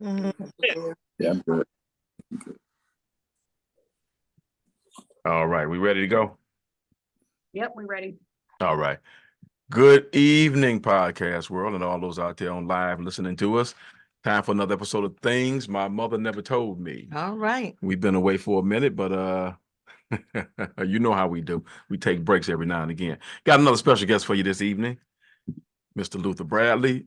Yeah, I'm good. All right, we ready to go? Yep, we're ready. All right. Good evening, podcast world, and all those out there on live listening to us. Time for another episode of Things My Mother Never Told Me. All right. We've been away for a minute, but you know how we do. We take breaks every now and again. Got another special guest for you this evening, Mr. Luther Bradley.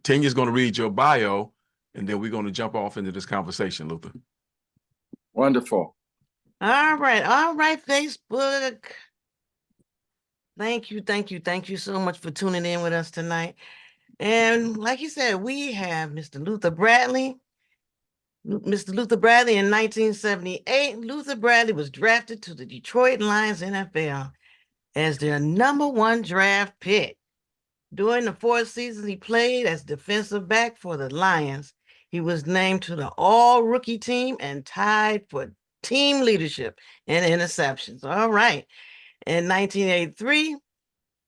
Tanya's going to read your bio, and then we're going to jump off into this conversation, Luther. Wonderful. All right, Facebook. Thank you so much for tuning in with us tonight. And like you said, we have Mr. Luther Bradley. Mr. Luther Bradley in 1978. Luther Bradley was drafted to the Detroit Lions NFL as their #1 draft pick. During the 4 seasons he played as defensive back for the Lions, he was named to the all-rookie team and tied for team leadership and interceptions. All right. In 1983,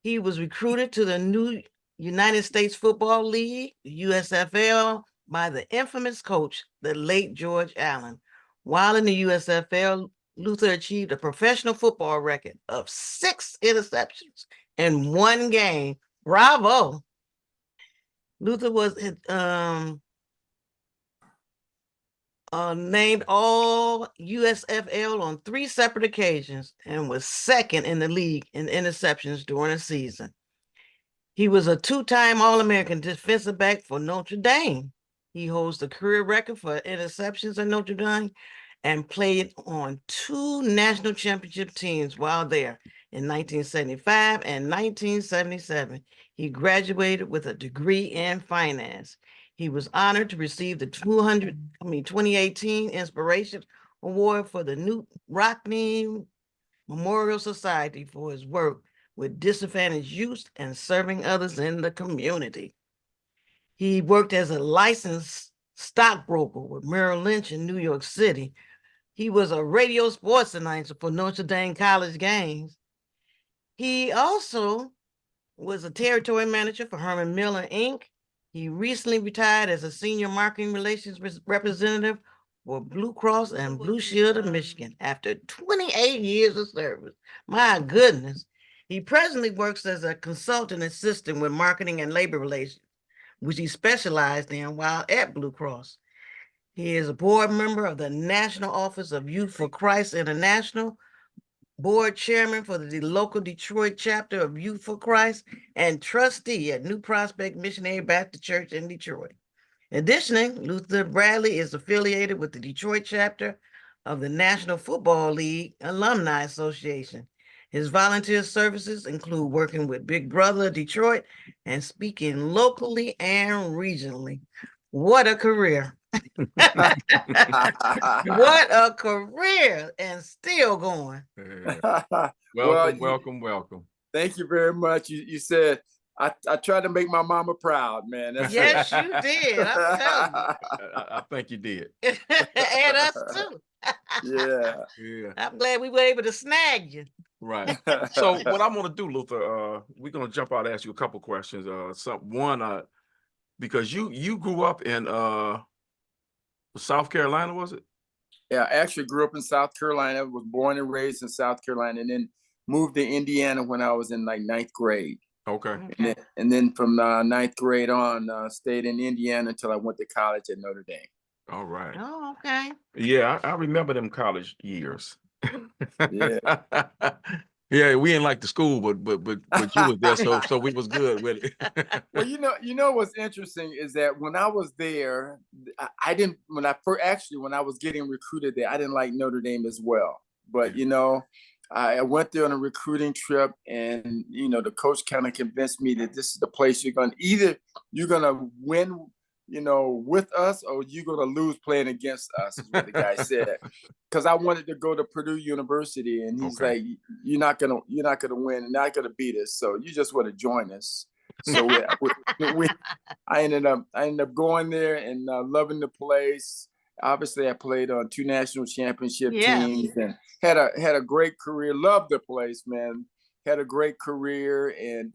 he was recruited to the new United States Football League, USFL, by the infamous coach, the late George Allen. While in the USFL, Luther achieved a professional football record of 6 interceptions in 1 game. Bravo. Luther was named all USFL on 3 separate occasions and was second in the league in interceptions during a season. He was a 2-time All-American defensive back for Notre Dame. He holds the career record for interceptions at Notre Dame and played on 2 national championship teams while there in 1975 and 1977. He graduated with a degree in finance. He was honored to receive the 2018 Inspiration Award for the Newt Rockne Memorial Society for his work with disadvantaged youth and serving others in the community. He worked as a licensed stockbroker with Merrill Lynch in New York City. He was a radio sports announcer for Notre Dame College games. He also was a territory manager for Herman Miller, Inc. He recently retired as a senior marketing relations representative for Blue Cross and Blue Shield of Michigan after 28 years of service. My goodness. He presently works as a consultant assistant with marketing and labor relations, which he specialized in while at Blue Cross. He is a board member of the National Office of Youth for Christ International, board chairman for the local Detroit chapter of Youth for Christ, and trustee at New Prospect Missionary Baptist Church in Detroit. Additionally, Luther Bradley is affiliated with the Detroit chapter of the National Football League Alumni Association. His volunteer services include working with Big Brother Detroit and speaking locally and regionally. What a career. What a career, and still going. Welcome. Thank you very much. You said I tried to make my mama proud, man. Yes, you did. I'm telling you. I think you did. And us too. Yeah. I'm glad we were able to snag you. Right. So what I'm going to do, Luther, we're going to jump out and ask you a couple questions. Because you grew up in South Carolina, was it? Yeah, I actually grew up in South Carolina. I was born and raised in South Carolina, and then moved to Indiana when I was in like 9th grade. Okay. And then from 9th grade on, stayed in Indiana until I went to college at Notre Dame. All right. Oh, okay. Yeah, I remember them college years. Yeah. Yeah, we ain't like the school, but you was there, so we was good with it. Well, you know what's interesting is that when I was there, I didn't. When I was getting recruited there, I didn't like Notre Dame as well. But I went there on a recruiting trip, and the coach kind of convinced me that this is the place you're gonna win, with us, or you're gonna lose playing against us, is what the guy said. Because I wanted to go to Purdue University, and he's like, "You're not gonna win, and not gonna beat us. So you just want to join us." So I ended up going there and loving the place. Obviously, I played on 2 national championship teams and had a great career. Loved the place, man. Had a great career, and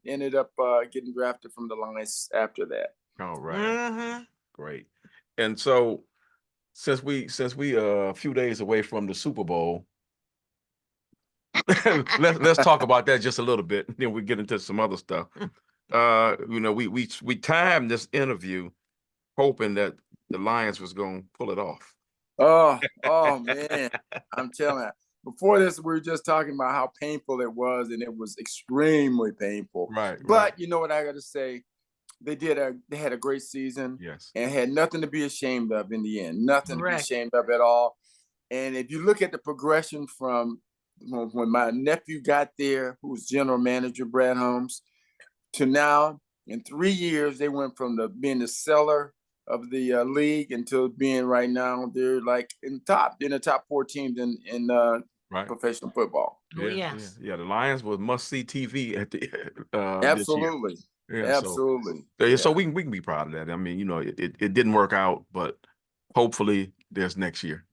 ended up getting drafted from the Lions after that. All right. Mm-hmm. Great. And so since we a few days away from the Super Bowl, let's talk about that just a little bit. Then we get into some other stuff. We timed this interview hoping that the Lions was going to pull it off. Oh man, I'm telling you. Before this, we were just talking about how painful it was, and it was extremely painful. Right. But you know what I got to say? They had a great season. Yes. And had nothing to be ashamed of in the end. Nothing to be Correct. ashamed of at all. And if you look at the progression from when my nephew got there, who was general manager, Brad Holmes, to now, in 3 years, they went from being the seller of the league until being right now, they're like in the top 4 teams in professional football. Oh, yes. Yeah. The Lions was must-see TV at the Absolutely. this year. Yeah, Absolutely. So we can be proud of that. I mean, it didn't work out, but hopefully there's next year.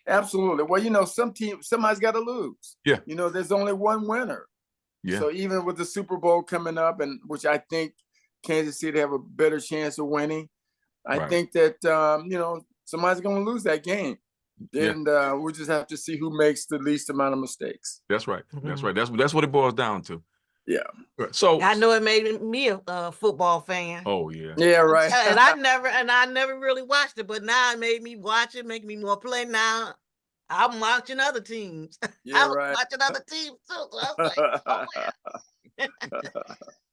Absolutely. Well, somebody's got to lose. Yeah. There's only one winner. Yeah. So even with the Super Bowl coming up, and which I think Kansas City have a better chance of winning, I think that somebody's going to lose that game. And we'll just have to see who makes the least amount of mistakes. That's right. That's right. That's what it boils down to. Yeah. So I know it made me a football fan. Oh yeah. Yeah, right. And I never really watched it, but now it made me watch it, make me more play. Now I'm watching other teams. Yeah, I was right. watching other teams too. So I was like,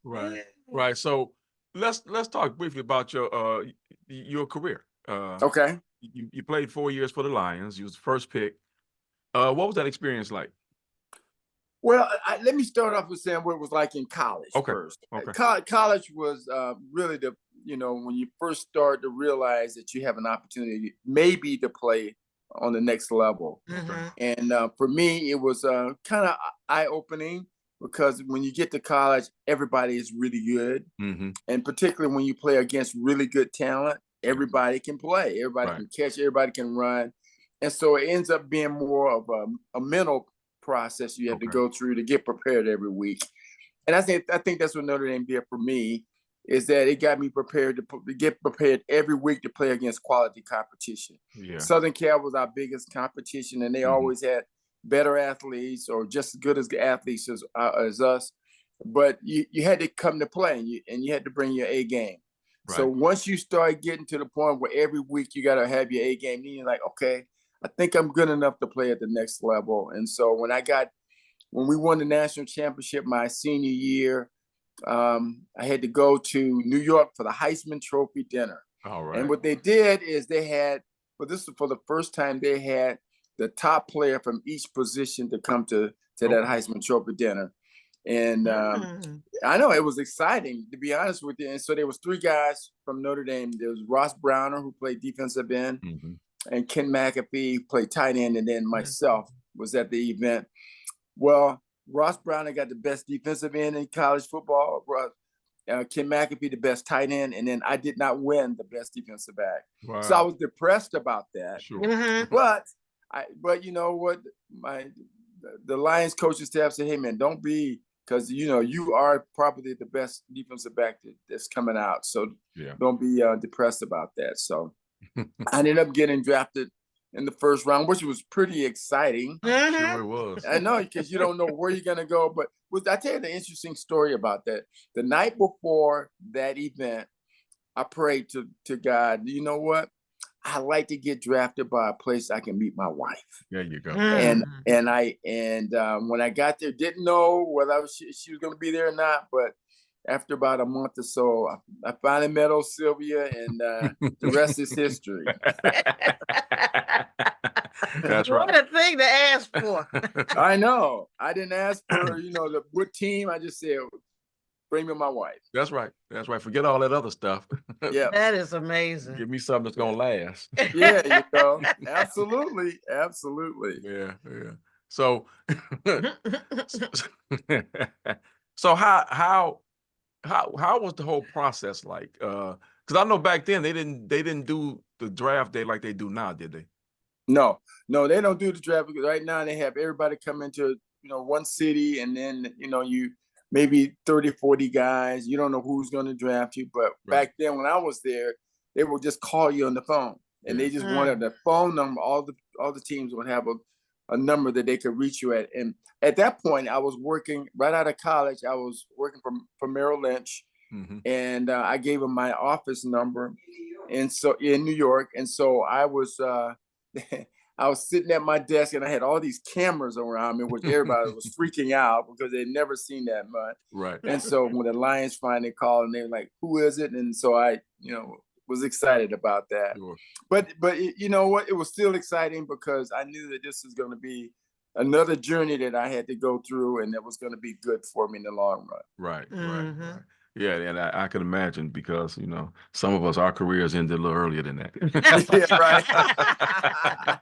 oh, Right. So let's talk briefly about your career. Okay. You played 4 years for the Lions. You was the first pick. What was that experience like? Well, let me start off with saying what it was like in college first. Okay. College was really when you first start to realize that you have an opportunity maybe to play on the next level. And for me, it was kind of eye-opening because when you get to college, everybody is really good. And particularly when you play against really good talent, everybody can play. Everybody can catch. Everybody can run. And so it ends up being more of a mental process you have to go through to get prepared every week. And I think that's what Notre Dame did for me, is that it got me prepared to get prepared every week to play against quality competition. Yeah. Southern Cal was our biggest competition, and they always had better athletes or just as good as athletes as us. But you had to come to play, and you had to bring your A game. Right. So once you start getting to the point where every week you got to have your A game, then you're like, okay, I think I'm good enough to play at the next level. And so when we won the national championship my senior year, I had to go to New York for the Heisman Trophy dinner. All right. And what they did is this was for the first time they had the top player from each position to come to that Heisman Trophy dinner. And I know it was exciting, to be honest with you. And so there was 3 guys from Notre Dame. There was Ross Browner, who played defensive end, and Ken McAfee played tight end, and then myself was at the event. Well, Ross Browner got the best defensive end in college football. Ken McAfee the best tight end, and then I did not win the best defensive back. Wow. So I was depressed about that. Sure. But you know what? The Lions coaching staff said, "Hey man, don't be, because you are probably the best defensive back that's coming out. So don't be depressed about that." So I ended up getting drafted in the first round, which was pretty exciting. Sure it was. I know, because you don't know where you're gonna go. But I tell you the interesting story about that. The night before that event, I prayed to God. You know what? I like to get drafted by a place I can meet my wife. There you go. And when I got there, didn't know whether she was gonna be there or not, but after about a month or so, I finally met old Sylvia, and the rest is history. That's right. What a thing to ask for. I know. I didn't ask for, what team. I just said, bring me my wife. That's right. That's right. Forget all that other stuff. Yeah. That is amazing. Give me something that's going to last. Yeah, you know. Absolutely. Absolutely. Yeah. So, so how was the whole process like? Because I know back then they didn't do the draft day like they do now, did they? No, they don't do the draft, because right now they have everybody come into one city, and then you maybe 30, 40 guys. You don't know who's going to draft you. But back then when I was there, they would just call you on the phone, and they just wanted the phone number. All the teams would have a number that they could reach you at. And at that point, I was working right out of college. I was working for Merrill Lynch, and I gave them my office number, and so in New York. And so I was I was sitting at my desk, and I had all these cameras around me, which everybody was freaking out because they'd never seen that much. Right. And so when the Lions finally called, and they were like, "Who is it?" And so I, was excited about that. Sure. But you know what? It was still exciting because I knew that this was going to be another journey that I had to go through, and that was going to be good for me in the long run. Right. Yeah, and I can imagine because some of us, our careers ended a little earlier than that. Yeah, right.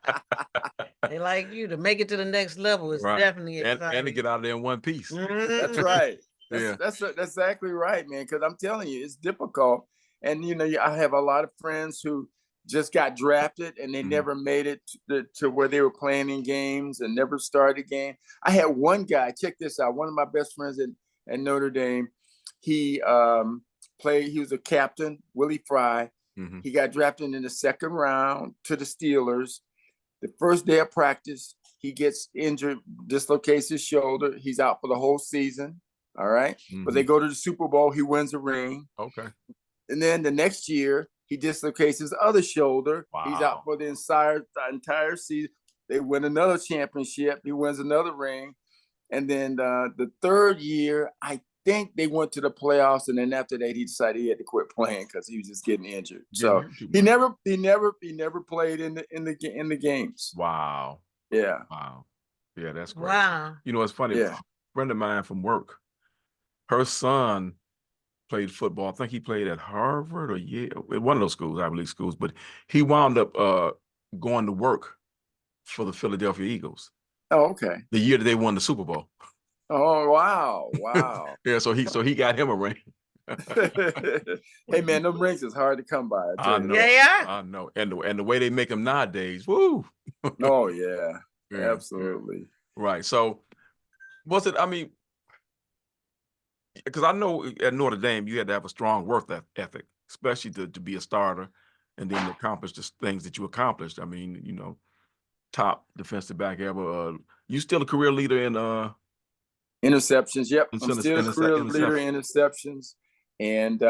They like you to make it to the next level. It's definitely exciting. And to get out of there in one piece. That's right. Yeah. That's exactly right, man. Because I'm telling you, it's difficult. And I have a lot of friends who just got drafted and they never made it to where they were playing in games and never started a game. I had one guy. Check this out. One of my best friends at Notre Dame. He played. He was a captain, Willie Fry. He got drafted in the second round to the Steelers. The first day of practice, he gets injured, dislocates his shoulder. He's out for the whole season. All right. But they go to the Super Bowl. He wins a ring. Okay. And then the next year, he dislocates his other shoulder. Wow. He's out for the entire season. They win another championship. He wins another ring. And then the third year, I think they went to the playoffs. And then after that, he decided he had to quit playing because he was just getting injured. So he never played in the games. Wow. Yeah. Wow. Yeah, that's great. Wow. It's funny. Yeah. A friend of mine from work, her son played football. I think he played at Harvard or Yale, one of those schools, Ivy League schools. But he wound up going to work for the Philadelphia Eagles. Oh, okay. The year that they won the Super Bowl. Oh, wow. Wow. Yeah, so he got him a ring. Hey man, them rings is hard to come by. I know. Yeah. I know. And the way they make them nowadays, woo. Oh yeah. Yeah, Absolutely. yeah. Right. So was it, because I know at Notre Dame you had to have a strong work ethic, especially to be a starter and then accomplish the things that you accomplished. Top defensive back ever. You still a career leader in Interceptions. Yep. I'm Interceptions. still a career leader in interceptions. And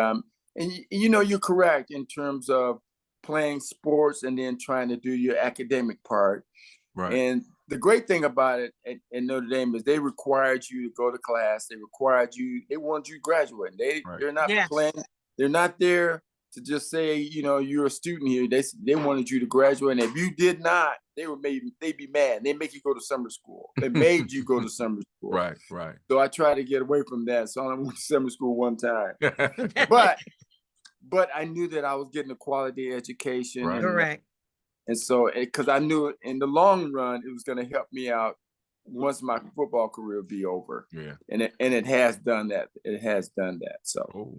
you're correct in terms of playing sports and then trying to do your academic part. Right. And the great thing about it at Notre Dame is they required you to go to class. They wanted you to graduate. They're not playing. They're not there to just say, you're a student here. They wanted you to graduate. And if you did not, they'd be mad. They make you go to summer school. They made you go to summer school. Right. So I tried to get away from that. So I only went to summer school one time. But I knew that I was getting a quality education. Right. Correct. And so, because I knew in the long run, it was going to help me out once my football career would be over. Yeah. And it has done that. It has done that. So. Oh.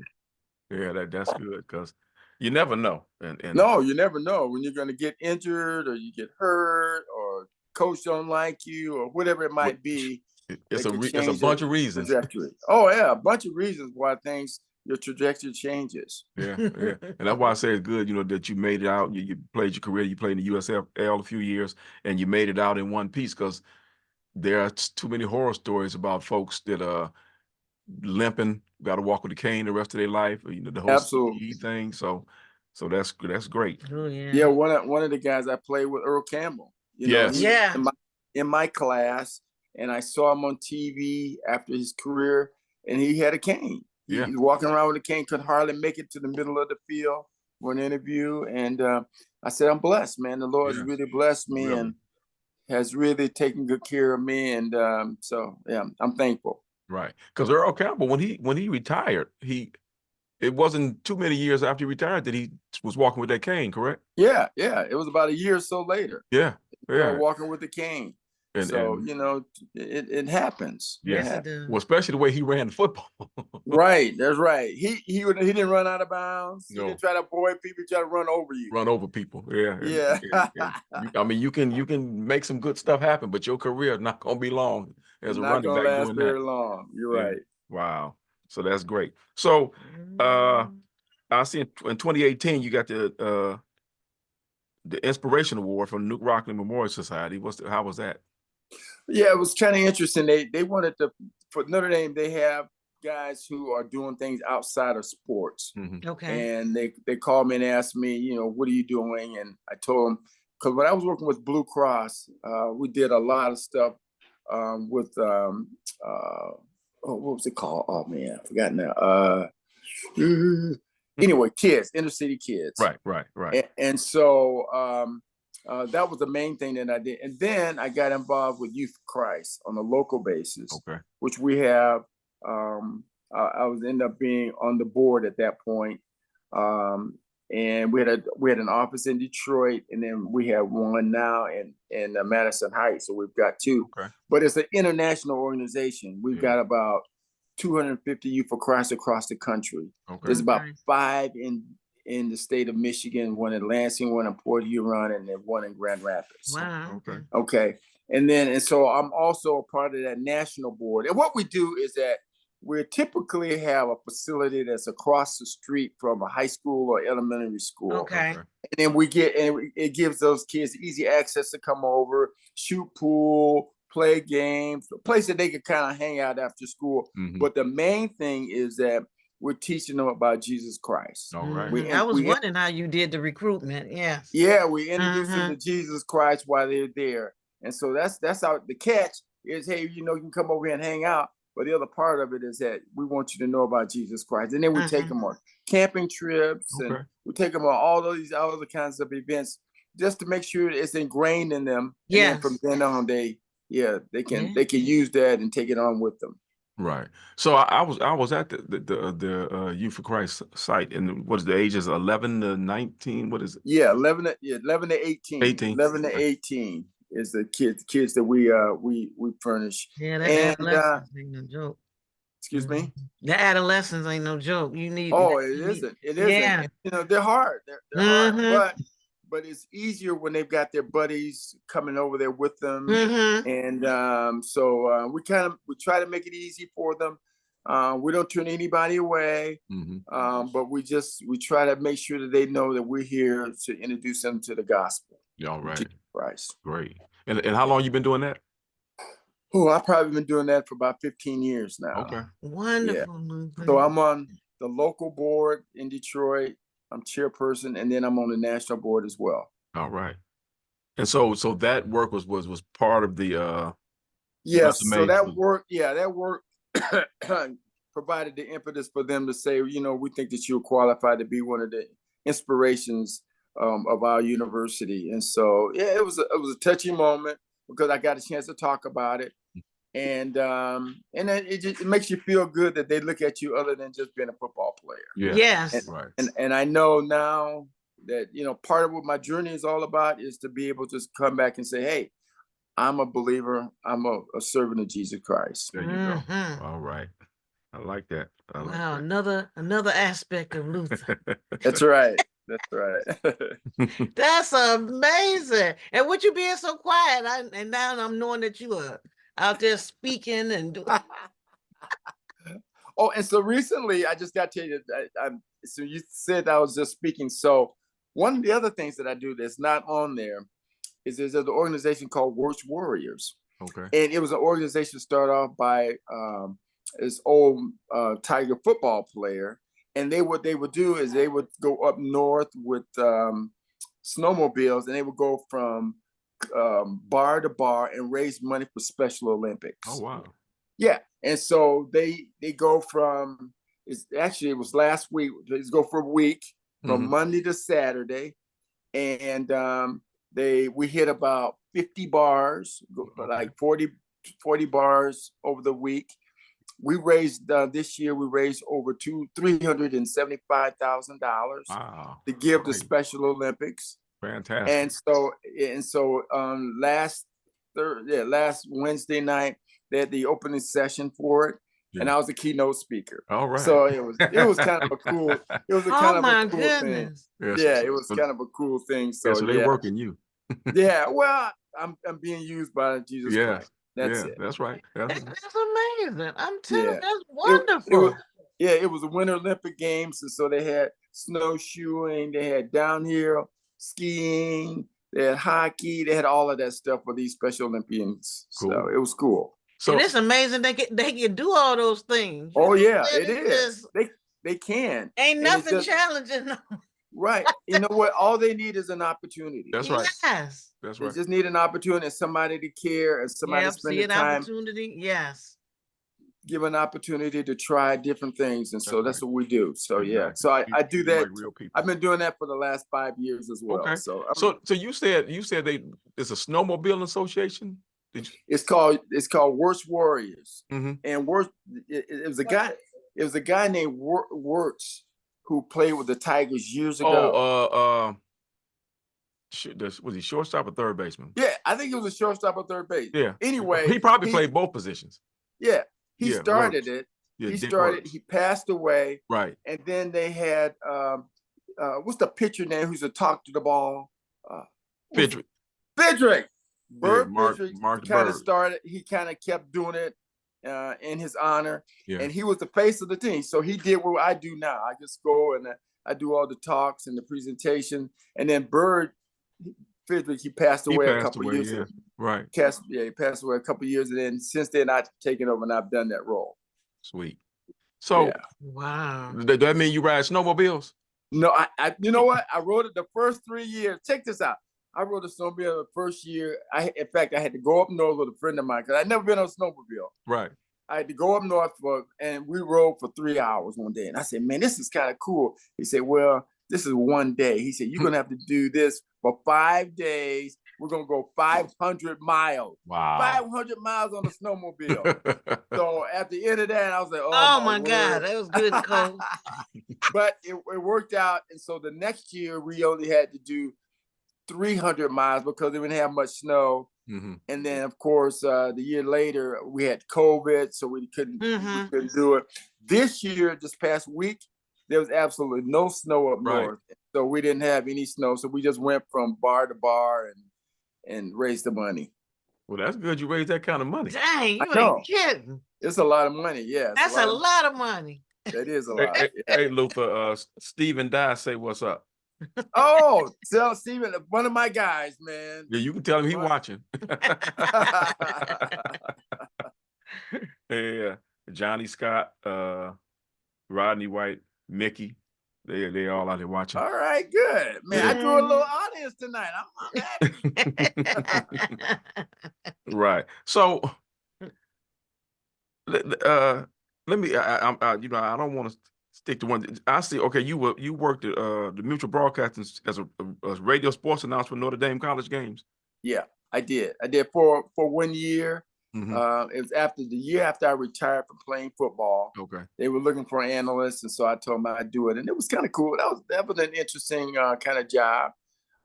Yeah, that's good because you never know. And no, you never know when you're going to get injured or you get hurt or coach don't like you or whatever it might be. It's a bunch of reasons. Trajectory. Oh yeah, a bunch of reasons why your trajectory changes. Yeah. And that's why I say it's good, that you made it out. You played your career. You played in the USFL a few years, and you made it out in one piece because there are too many horror stories about folks that limping, got to walk with a cane the rest of their life. The whole Absolutely thing. So that's great. Oh, yeah. Yeah, one of the guys I played with, Earl Campbell. In my class, and I saw him on TV after his career, and he had a cane. Yeah. He was walking around with a cane, could hardly make it to the middle of the field for an interview. And I said, I'm blessed, man. The Lord has really blessed me and has really taken good care of me. And so, yeah, I'm thankful. Right. Because Earl Campbell, when he retired, it wasn't too many years after he retired that he was walking with that cane, correct? Yeah. It was about a year or so later. Yeah. Walking with the cane. It happens. Yeah. Yes, it does. Well, especially the way he ran the football. Right. That's right. He didn't run out of bounds. No. He didn't try to avoid people. He tried to run over you. Run over people. Yeah. Yeah. You can make some good stuff happen, but your career is not going to be long as a running back. Not going to last very that. long. You're right. Wow. So that's great. So I see in 2018 you got the Inspiration Award from Nuke Rockland Memorial Society. How was that? Yeah, it was kind of interesting. They wanted to, for Notre Dame, they have guys who are doing things outside of sports. Okay. And they called me and asked me, you know, what are you doing? And I told them, because when I was working with Blue Cross, we did a lot of stuff with what was it called? Oh man, I forgot now. Anyway, kids, inner city kids. Right. And so that was the main thing that I did. And then I got involved with Youth for Christ on a local basis, Okay. which we have. I was ended up being on the board at that point. And we had an office in Detroit, and then we have one now in Madison Heights. So we've got two. Okay. But it's an international organization. We've got about 250 Youth for Christ across the country. Okay. There's about 5 in the state of Michigan, one in Lansing, one in Port Huron, and then one in Grand Rapids. Wow. Okay. And so I'm also a part of that national board. And what we do is that we typically have a facility that's across the street from a high school or elementary school. Okay. And then it gives those kids easy access to come over, shoot pool, play games, a place that they can kind of hang out after school. But the main thing is that we're teaching them about Jesus Christ. All right. I was wondering how you did the recruitment. Yes. Yeah, we introduce them to Jesus Christ while they're there. And so that's how the catch is, hey, you know, you can come over here and hang out. But the other part of it is that we want you to know about Jesus Christ. And then we take them on camping trips and we take them on all of these other kinds of events just to make sure it's ingrained in them. Yeah. And from then on, they can use that and take it on with them. Right. So I was at the Youth for Christ site, and what's the ages 11 to 19? What is it? Yeah, 11 to 18. 11 to 18 is the kids that we furnish. Yeah, that adolescence ain't no joke. Excuse me? The adolescence ain't no joke. You need. Oh, it isn't. It isn't. Yeah. You know, they're hard. They're hard, but it's easier when they've got their buddies coming over there with them. And so we try to make it easy for them. We don't turn anybody away, but we try to make sure that they know that we're here to introduce them to the gospel. All right. Christ. Great. And how long you been doing that? Oh, I've probably been doing that for about 15 years now. Okay. Wonderful. Yeah. So I'm on the local board in Detroit. I'm chairperson, and then I'm on the national board as well. All right. And so that work was part of the yes. So that work provided the impetus for them to say, you know, we think that you're qualified to be one of the inspirations of our university. And so it was a touching moment because I got a chance to talk about it. And it makes you feel good that they look at you other than just being a football player. Yeah. Yes. And I know now that, you know, part of what my journey is all about is to be able to just come back and say, hey, I'm a believer. I'm a servant of Jesus Christ. There you go. All right. I like that. Wow, another aspect of Luther. That's right. That's right. That's amazing. And with you being so quiet, and now I'm knowing that you are out there speaking and doing. Oh, and so recently, I just got to tell you, so you said I was just speaking. So one of the other things that I do that's not on there is there's an organization called Worst Warriors. Okay. And it was an organization started off by this old Tiger football player. And what they would do is they would go up north with snowmobiles, and they would go from bar to bar and raise money for Special Olympics. Oh, wow. Yeah. And so they go from, it was last week, they go for a week from Monday to Saturday. And we hit about 50 bars, like 40 bars over the week. We raised this year. We raised over $375,000 to give to Special Olympics. Fantastic. And so last Wednesday night they had the opening session for it, and I was the keynote speaker. All right. So it was kind of a cool. It was kind of a cool thing. Yes. Yeah, it was kind of a cool thing. So they're working you. Yeah. Well, I'm being used by Jesus Christ. That's it. That's right. That's amazing. I'm telling you, that's wonderful. It was the Winter Olympic Games, and so they had snowshoeing, they had downhill skiing, they had hockey, they had all of that stuff for these Special Olympians. Cool. So it was cool. So and it's amazing they can do all those things. Oh You know yeah, what I'm it saying? is. They can. Ain't And it's nothing just- challenging them. Right. You know what? All they need is an opportunity. that's right. Yes. That's They right. just need an opportunity and somebody to care and somebody to Yep. spend See the an time, opportunity. Yes. give an opportunity to try different things. And so That's that's what we do. So yeah. Exactly. So I do Treat them that. like real people. I've been doing that for the last 5 years as well. Okay. So, So you said it's a snowmobile association? it's called Worst Warriors. Mhm. And it was a guy named Wirtz who played with the Tigers years ago. Oh, was he shortstop or third baseman? Yeah, I think he was a shortstop or third base. Yeah. Anyway, He probably played both positions. Yeah, he Yeah, started Wirtz. it. Yeah, He Dick started. Wirtz. He passed away, Right. and then they had what's the pitcher name who's a talk to the ball? Fidrick. Fidrick. Yeah, Bird Mark Fidrick the kind of Bird. started. He kind of kept doing it in his honor, Yeah. and he was the face of the team. So he did what I do now. I just go and I do all the talks and the presentation, and then Bird Fidrick, he passed He away a passed couple away, years yeah. ago. Right. He passed away a couple years, and then since then I've taken over and I've done that role. Sweet. So Yeah. Wow. does that mean you ride snowmobiles? No, I you know what? I rode it the first 3 years. Check this out. I rode a snowmobile the first year. In fact, I had to go up north with a friend of mine because I'd never been on a snowmobile. Right. I had to go up north and we rode for 3 hours one day. And I said, man, this is kind of cool. He said, well, this is one day. He said, you're going to have to do this for 5 days. We're going to go 500 miles. Wow. 500 miles on a snowmobile. So at the end of that, I was like, Oh my word. God, that was good and cold. But it worked out. And so the next year, we only had to do 300 miles because they didn't have much snow. Mm-hmm. And then, of course, the year later, we had COVID, so we couldn't do it. This year, this past week, there was absolutely no snow up north. So we didn't have any snow. So we just went from bar to bar and raised the money. Well, that's good. You raised that kind of money. Dang, you know. ain't kidding. It's a lot of money. Yeah. That's a lot of money. That is a Hey, lot. hey, Luther, Stephen Dye, say what's up. Oh, tell Steven, one of my guys, man. Yeah, you can tell him he watching. Yeah, Johnny Scott, Rodney White, Mickey, they all out there watching. All right, good. Man, I drew a little audience tonight. I'm happy. Right. So let me I don't want to stick to one. I see. Okay, you worked at the Mutual Broadcasting as a radio sports announcer for Notre Dame college games. Yeah, I did. I did for 1 year. Mm-hmm. It was after the year after I retired from playing football. Okay. They were looking for analysts, and so I told them I'd do it, and it was kind of cool. That was an interesting kind of job.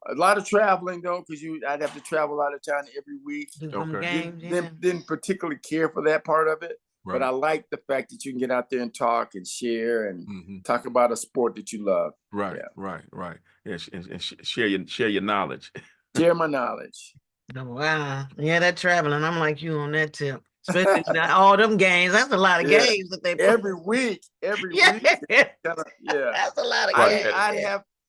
A lot of traveling though, because I'd have to travel out of town every week. Okay. Didn't particularly care for that part of it. Right. But I like the fact that you can get out there and talk and share and talk about a sport that you love. Right, Yeah. right. Yeah, and share your knowledge. Share my knowledge. Wow. Yeah, that traveling. I'm like you on that tip. Especially all them games. That's a lot of games that they play. Every week. Yeah. Yeah. That's a lot of games.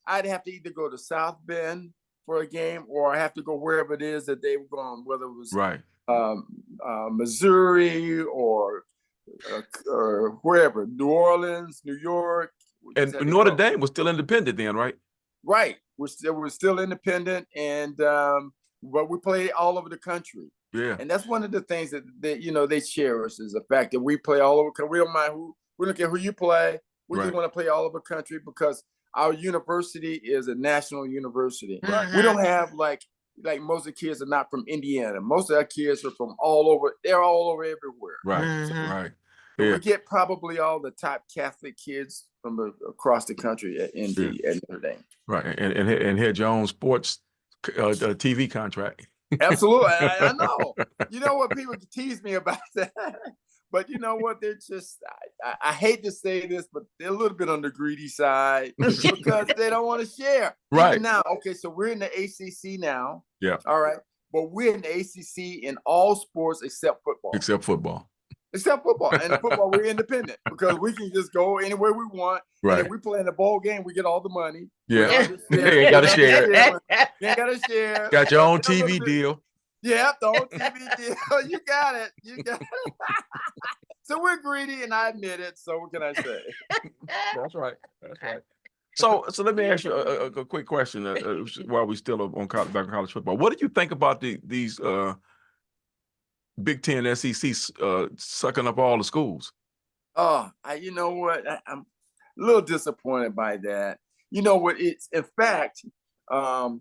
I'd have to either go to South Bend for a game or I have to go wherever it is that they were going, whether it was Right. Missouri or wherever, New Orleans, New York. And Notre Dame was still independent then, right? Right. We're still independent, and but we play all over the country. Yeah. And that's one of the things that they cherish is the fact that we play all over. We don't mind we don't care who you play. We just want to play all over the country because our university is a national university. Right. We don't have like most of the kids are not from Indiana. Most of our kids are from all over. They're all over everywhere. Right. Right. So we get probably all the top Catholic kids from across the country at Notre Dame. Right. And had your own sports TV contract. Absolutely. I know. You know what? People tease me about that. But you know what? They're just, I hate to say this, but they're a little bit on the greedy side because they don't want to share. Right. Even now, okay, so we're in the ACC now. Yeah. All right. But we're in the ACC in all sports except football. Except football. Except football. And football, we're independent because we can just go anywhere we want. Right. And if we play in a bowl game, we get all the money. Yeah. We don't You ain't gotta share it. You ain't got to share. Got your own A little TV bit. deal. Yeah, the whole TV deal. You got it. You got it. So we're greedy, and I admit it. So what can I say? That's right. That's right. So let me ask you a quick question while we still on back on college football. What do you think about these Big Ten SEC sucking up all the schools? Oh, you know what? I'm a little disappointed by that. You know what? It's in fact, the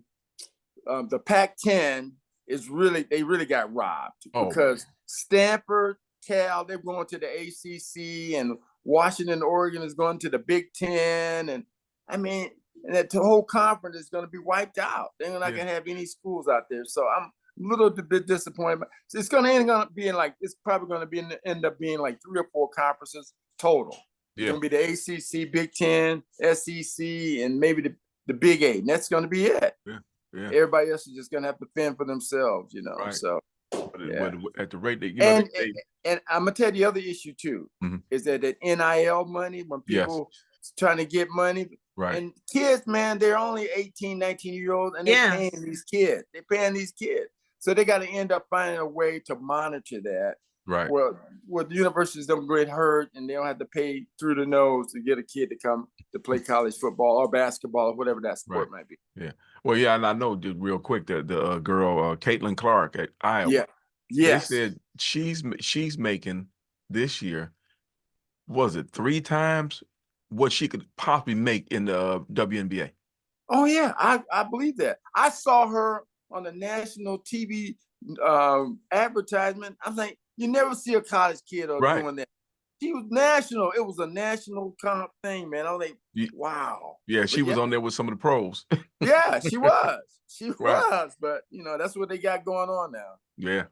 Pac-10 they really got robbed because Stanford, Cal, they're going to the ACC, and Washington, Oregon is going to the Big Ten, and I mean, and that the whole conference is going to be wiped out. They're not going to have any schools out there. So I'm a little bit disappointed. So it's going to end up being like, it's probably going to end up being like 3 or 4 conferences total. It's going to be the ACC, Big Ten, SEC, and maybe the Big 8. And that's going to be it. Yeah. Everybody else is just going to have to fend for themselves, you know. Right. So but at the rate that and I'm gonna tell you the other issue too, is that NIL money, when people trying to get money, right? And kids, man, they're only 18, 19-year-olds, and they're paying these kids. They're paying these kids, so they got to end up finding a way to monitor that. Right. Well, the universities don't get hurt, and they don't have to pay through the nose to get a kid to come to play college football or basketball or whatever that sport might be. Yeah. Well, yeah, and I know, dude, real quick, the girl Caitlin Clark at Iowa. Yeah. Yes. They said she's making this year, was it 3 times what she could possibly make in the WNBA? Oh yeah, I believe that. I saw her on the national TV advertisement. I'm like, you never see a college kid doing that. She was national. It was a national kind of thing, man. I was like, wow. Yeah, she was on there with some of the pros. Yeah, she was. She was. But, that's what they got going on now. Yeah.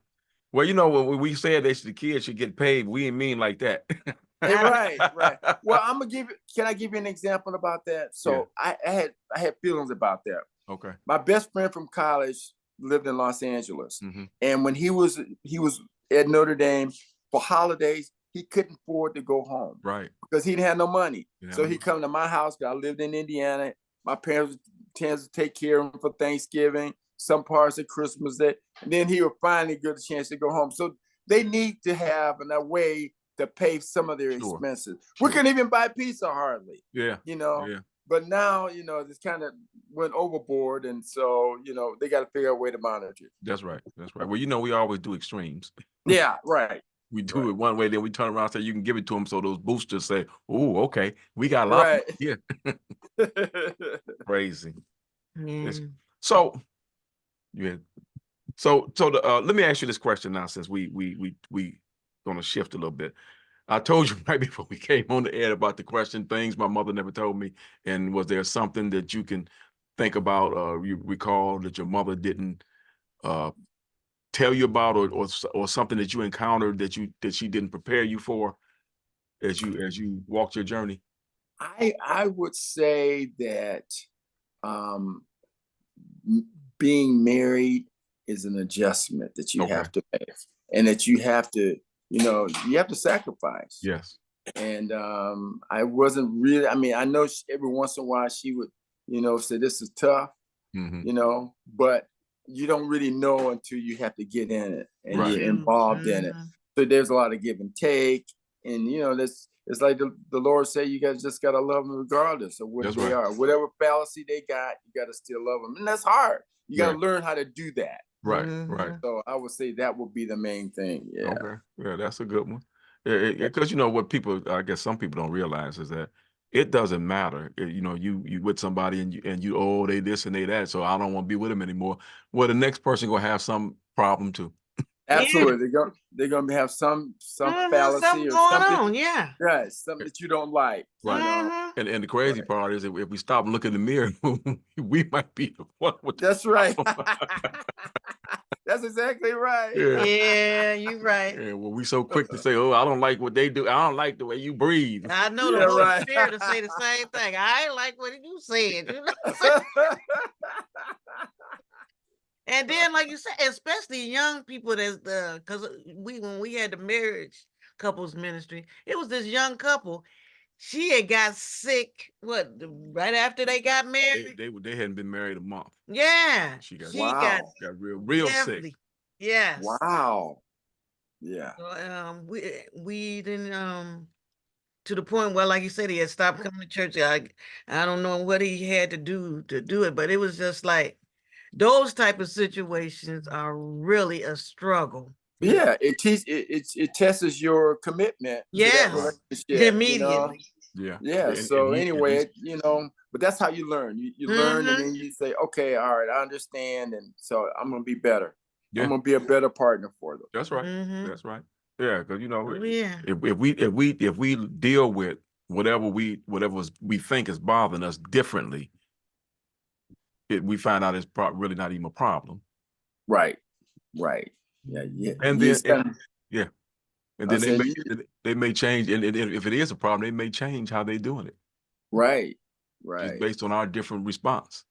Well, when we said the kids should get paid, we didn't mean like that. Right. Well, can I give you an example about that? So I had feelings about that. Okay. My best friend from college lived in Los Angeles. And when he was at Notre Dame for holidays, he couldn't afford to go home. Right. Because he didn't have no money. So he'd come to my house, because I lived in Indiana. My parents tend to take care of him for Thanksgiving, some parts of Christmas Day. And then he would finally get a chance to go home. So they need to have a way to pay some of their expenses. We couldn't even buy pizza hardly. Yeah. Yeah. But now, this kind of went overboard. And so, they got to figure out a way to monitor it. That's right. Well, we always do extremes. Yeah, right. We do it one way, then we turn around and say you can give it to them, so those boosters say, "Oh, okay, we got a lot." Yeah, crazy. So, let me ask you this question now, since we gonna shift a little bit. I told you right before we came on the air about the question things my mother never told me. And was there something that you can think about, you recall that your mother didn't tell you about, or something that you encountered that she didn't prepare you for as you walked your journey? I would say that being married is an adjustment that you have to make, and that you have to sacrifice. Yes. And I wasn't really, I know every once in a while she would, say this is tough, but you don't really know until you have to get in it and you're involved in it. So there's a lot of give and take. And, it's like the Lord say, you guys just got to love them regardless of what they are. Whatever fallacy they got, you got to still love them. And that's hard. You got to learn how to do that. Right. So I would say that would be the main thing. Yeah. Okay. Yeah, that's a good one. Because what people, I guess some people don't realize is that it doesn't matter. You with somebody and you they this and they that, so I don't want to be with them anymore. Well, the next person gonna have some problem too. Absolutely, they're gonna have some fallacy something or going something. on. Yeah, right, something that you don't like. Right. And the crazy part is, if we stop and look in the mirror, we might be the one with. That's right. That's exactly right. Yeah, you're right. Yeah, well, we so quick to say, "Oh, I don't like what they do. I don't like the way you breathe." I know the Holy Spirit to say the same thing. I ain't like what you said. And then, like you said, especially young people, because when we had the marriage couples ministry. It was this young couple. She had got sick, right after they got married? They hadn't been married a month. Yeah. She got Wow. got real sick. definitely- Yes. Wow. Yeah. So, we didn't to the point where, like you said, he had stopped coming to church. I don't know what he had to do it, but it was just like those type of situations are really a struggle. Yeah. It tests your commitment to that Yes. relationship. You know? Immediately. Yeah. Yeah. And So he- anyway, you know, but that's how you learn. You learn, and Mhm. then you say, okay, all right, I understand, and so I'm gonna be better. Yeah. I'm gonna be a better partner for them. That's right. Mhm. That's right. Yeah, because Oh, yeah. if we deal with whatever we think is bothering us differently, we find out it's really not even a problem. Right. Right. Yeah. Yeah. And You then just gotta- and I then said, they may change, and if it is a problem, they may change how they're doing it, right. just Right. based on our different response.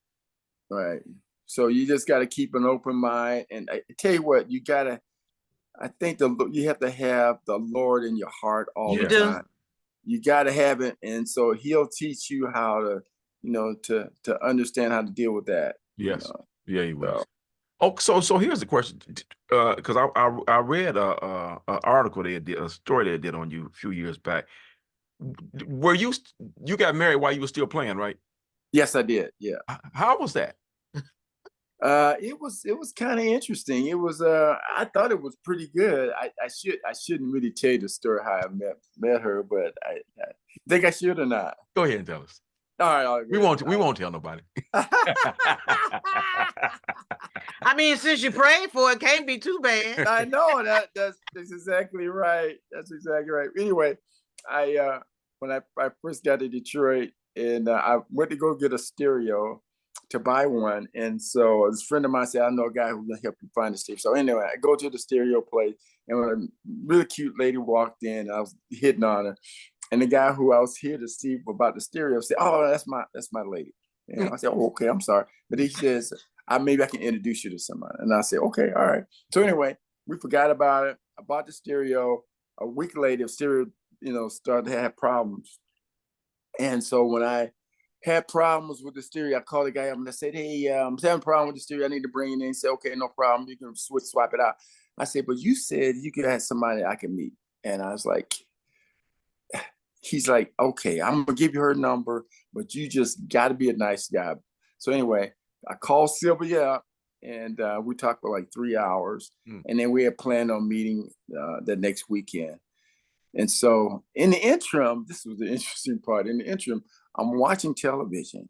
Right. So you just got to keep an open mind, and I tell you what, I think you have to have the Lord in your heart all You the do. time. You got to have it, and so He'll teach you how to, you know, to understand how to deal with that. Yes. You know? Yeah, he will. So, Oh, so here's the question, because I read a article they did, a story they did on you a few years back. Were you got married while you were still playing, right? yes, I did. Yeah. How was that? It was kind of interesting. It was I thought it was pretty good. I shouldn't really tell you the story how I met her, but I think I should or not. Go ahead and tell us. All right. We won't tell nobody. I mean, since you prayed for it, can't be too bad. I know that's exactly right. That's exactly right. Anyway, when I first got to Detroit, and I went to go get a stereo to buy one, and so this friend of mine said, "I know a guy who can help you find the stereo." So anyway, I go to the stereo place, and when a really cute lady walked in, I was hitting on her, and the guy who I was here to see about the stereo said, "Oh, that's my lady." And I said, "Oh, okay, I'm sorry," but he says, maybe I can introduce you to someone. And I said, okay, all right. So anyway, we forgot about it. I bought the stereo. A week later, the stereo, started to have problems. And so when I had problems with the stereo, I called the guy up and I said, hey, I'm having a problem with the stereo. I need to bring it in. He said, okay, no problem. You can swap it out. I said, but you said you could have somebody I can meet. And I was like, he's like, okay, I'm going to give you her number, but you just got to be a nice guy. So anyway, I called Sylvia up, and we talked for like 3 hours. And then we had planned on meeting the next weekend. And so in the interim, this was the interesting part. In the interim, I'm watching television,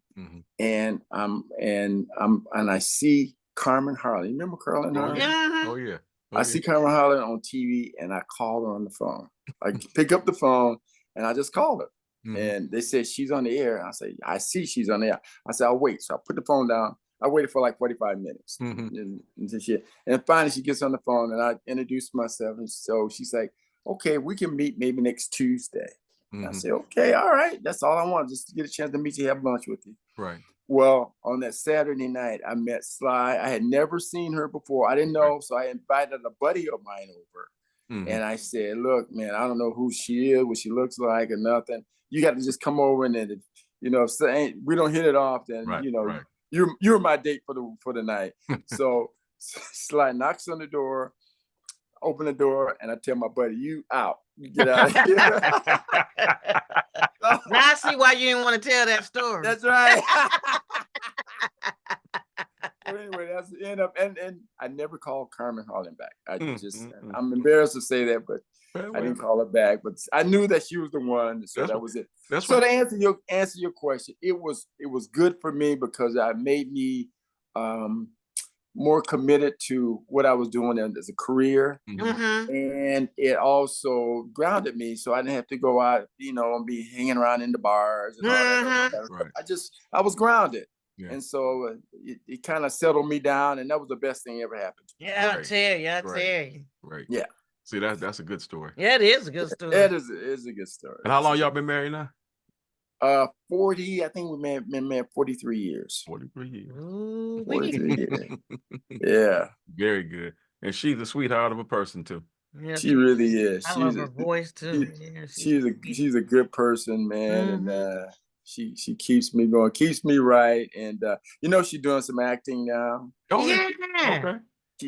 and I see Carmen Harlan. You remember Carmen Harlan? Yeah. Oh yeah. I see Carmen Harlan on TV, and I call her on the phone. I pick up the phone, and I just call her. And they said she's on the air. And I say, I see she's on the air. I said, I'll wait. So I put the phone down. I waited for like 45 minutes. And finally she gets on the phone, and I introduced myself. And so she's like, okay, we can meet maybe next Tuesday. And I said, okay, all right. That's all I want, just to get a chance to meet you, have lunch with you. Right. Well, on that Saturday night, I met Sly. I had never seen her before. I didn't know. So I invited a buddy of mine over. And I said, look, man, I don't know who she is, what she looks like, or nothing. You got to just come over, and then, if we don't hit it off, then, Right. you're my date for the night. So Sly knocks on the door, open the door, and I tell my buddy, you out. You get out of here. Now I see why you didn't want to tell that story. That's right. So anyway, that's the end of, and I never called Carmen Harlan back. I'm embarrassed to say that, but I didn't call her back. But I knew that she was the one, so that was it. So to answer your question, it was good for me because it made me more committed to what I was doing as a career, and it also grounded me, so I didn't have to go out, and be hanging around in the bars and all that other stuff. I was grounded. Yeah. And so it kind of settled me down, and that was the best thing ever happened to me. Yeah, I tell you. Right. Yeah. See, that's a good story. Yeah, it is a good story. It is a good story. And how long y'all been married now? 40. I think we been married 43 years. 43 years. Ooh, 43 years. Yeah. Very good. And she's a sweetheart of a person too. Yeah, She really is. I love her voice too. Yeah, She's a good person, man, and Mhm. she keeps me going, keeps me right, and she's doing some acting now. Oh, Yeah. okay.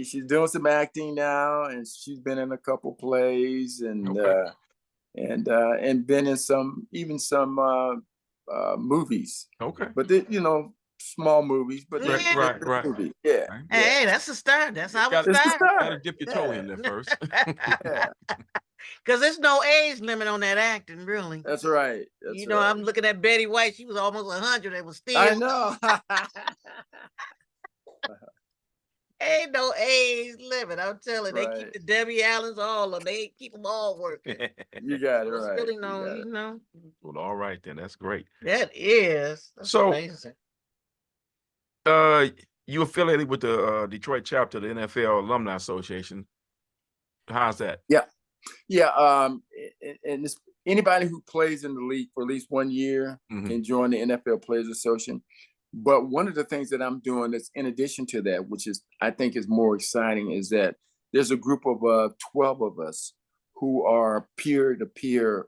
She's doing some acting now, and she's been in a couple plays, and Okay. and been in some movies, Okay. but they, small movies, but they're, Yeah. they're Right. good Right. movies. Yeah, Right. yeah, Hey, that's a start. That's our Got, it's the start. got to start. dip your toe Yeah, in there first. yeah, Because there's no age limit on that acting, really. that's right. You That's know, right. I'm looking at Betty White. She was almost 100 and was I still know. ain't no age limit. I'm telling. They keep Right. the Debbie Allens all of them. They keep them all working. You got it So it's right. really You no, got it. Well, all right then. That's great. that's So, amazing. uh, you affiliated with the Detroit chapter of the NFL Alumni Association. How's that? Yeah. Yeah. And anybody who plays in the league for at least 1 year Mhm. can join the NFL Players Association. But one of the things that I'm doing that's in addition to that, which is I think is more exciting, is that there's a group of 12 of us who are peer-to-peer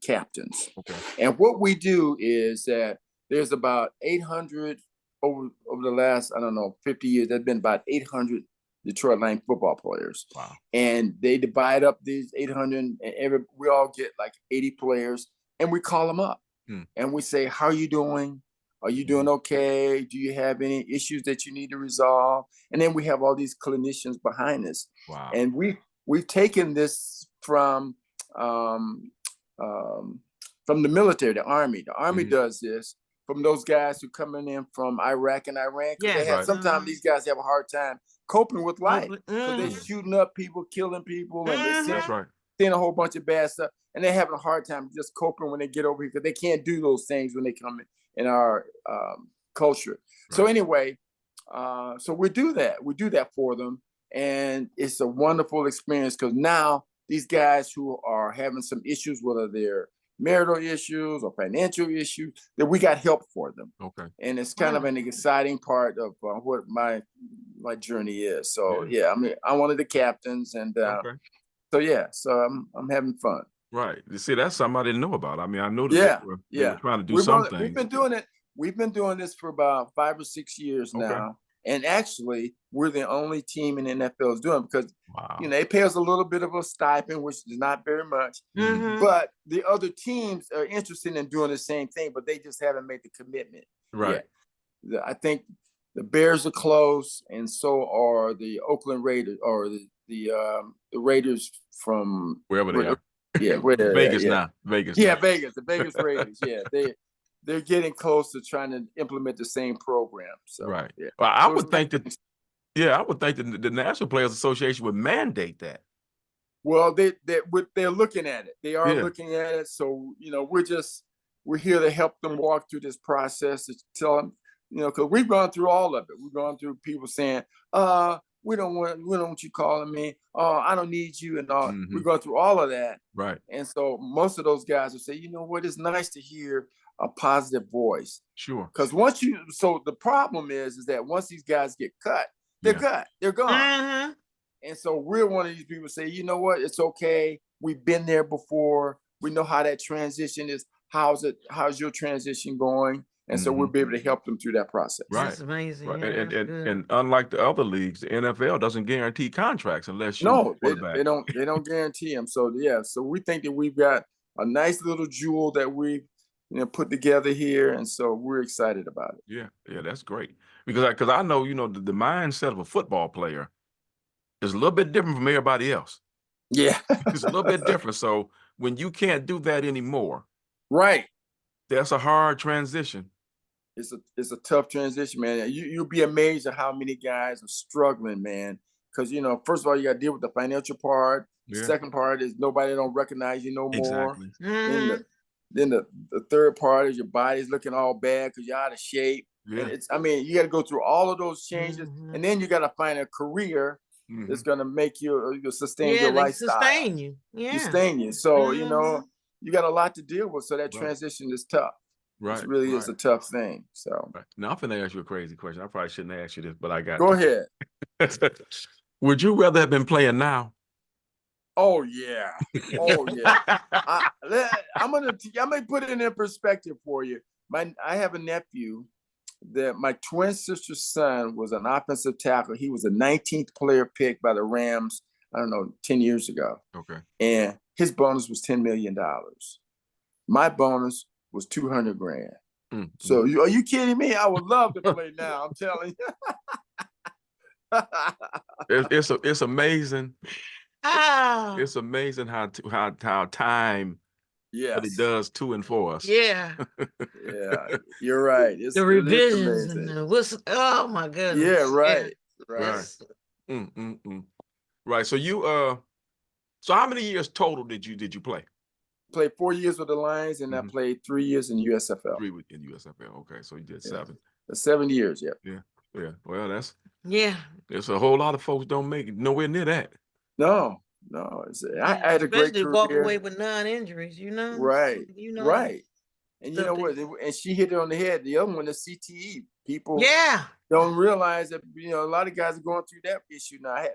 captains. Okay. And what we do is that there's about 800 over the last, I don't know, 50 years. There's been about 800 Detroit Lions football players. Wow. And they divide up these 800, and we all get like 80 players, and we call them up. And we say, how are you doing? Are you doing okay? Do you have any issues that you need to resolve? And then we have all these clinicians behind us. Wow. And we've taken this from the military, the Army. The Army does this from those guys who coming in from Iraq and Iran, because they have Right. sometimes these guys have a hard time coping with life because they're Mhm. shooting up people, killing people, and they're That's right. seeing a whole bunch of bad stuff, and they're having a hard time just coping when they get over here because they can't do those things when they come in our culture. So Right. anyway, so we do that for them, and it's a wonderful experience because now these guys who are having some issues, whether they're marital issues or financial issues, that we got help for them. Okay. And it's kind of an exciting part of what my journey is. So Yeah. I mean, I'm one of the captains, and Okay. so I'm having fun. Right. You see, that's something I didn't know about. I mean, I know that Yeah, they were trying to do we've some we've things. been doing it. We've been doing this for about 5 or 6 years Okay. now, and actually, we're the only team in the NFL is doing it because Wow. they pay us a little bit of a stipend, which is not very much. Mhm. But the other teams are interested in doing the same thing, but they just haven't made the commitment Right. yet. I think the Bears are close, and so are the Oakland Raiders, or the Raiders from Wherever they are. Yeah, where they're at, Vegas yeah. now. Vegas. Yeah, now. the Vegas Raiders. Yeah, they're getting close to trying to implement the same program. So Right. yeah. Well, I So would it's think nice. that. Yeah, I would think that the National Players Association would mandate that. Well, they're looking at it. They are Yeah. looking at it. So we're here to help them walk through this process, to tell them, because we've gone through all of it. We've gone through people saying, we don't want you calling me. Oh, I don't need you, and all. We've gone through all of that. Right. And so most of those guys will say, you know what, it's nice to hear a positive voice. Sure. Because so the problem is that once these guys get cut, they're cut. They're gone. Mhm. And so we're one of these people say, you know what, it's okay. We've been there before. We know how that transition is. How's your transition going? And so we'll be able to help them through that process. Right. That's amazing. Right. Yeah, And, that's good. and unlike the other leagues, the NFL doesn't guarantee contracts unless you No, quarterback. they don't guarantee them. So yeah, so we think that we've got a nice little jewel that we put together here, and so we're excited about it. Yeah, yeah, that's great. Because I know, the mindset of a football player is a little bit different from everybody else. Yeah. It's a little bit different. So when you can't do that anymore, Right. that's a hard transition. It's a tough transition, man. You'll be amazed at how many guys are struggling, man. Because first of all, you got to deal with the financial part. The Yeah. second part is nobody don't recognize you no more. Exactly. Mhm. Then the third part is your body's looking all bad because you're out of shape. Yeah. And you got to go through all of those changes, Mhm. and then you got to find a career that's going to make you sustain Yeah, your they lifestyle, sustain you. Yeah. sustain you. So Mhm. you got a lot to deal with. So that Right. transition is tough. Right. It really is right. a tough thing. So Right. Now I'm finna ask you a crazy question. I probably shouldn't ask you this, but I got go to. ahead. Would you rather have been playing now Oh yeah. Oh yeah. I'm gonna put it in perspective for you. I have a nephew that my twin sister's son was an offensive tackle. He was the 19th player picked by the Rams, I don't know, 10 years ago. Okay. And his bonus was $10 million. My bonus was 200 grand. So are you kidding me? I would love to play now. I'm telling you. It's amazing. Ah, It's amazing how time what it does to and for us. yeah. Yeah, you're right. It The is revisions and amazing. the what's oh my goodness. Yeah, right. Right. Right. So so how many years total did you play? Played 4 years with the Lions, and I played 3 years in USFL. 3 in USFL. Okay, so you did 7. 7 years, yeah. Yeah. Well, there's a whole lot of folks don't make it nowhere near that. No. I had a great career. Walk away with non-injuries, Right. Right. And you know stuff what? And she hit it on the head. The other one, the CTE. People Yeah. don't realize that a lot of guys are going through that issue now. I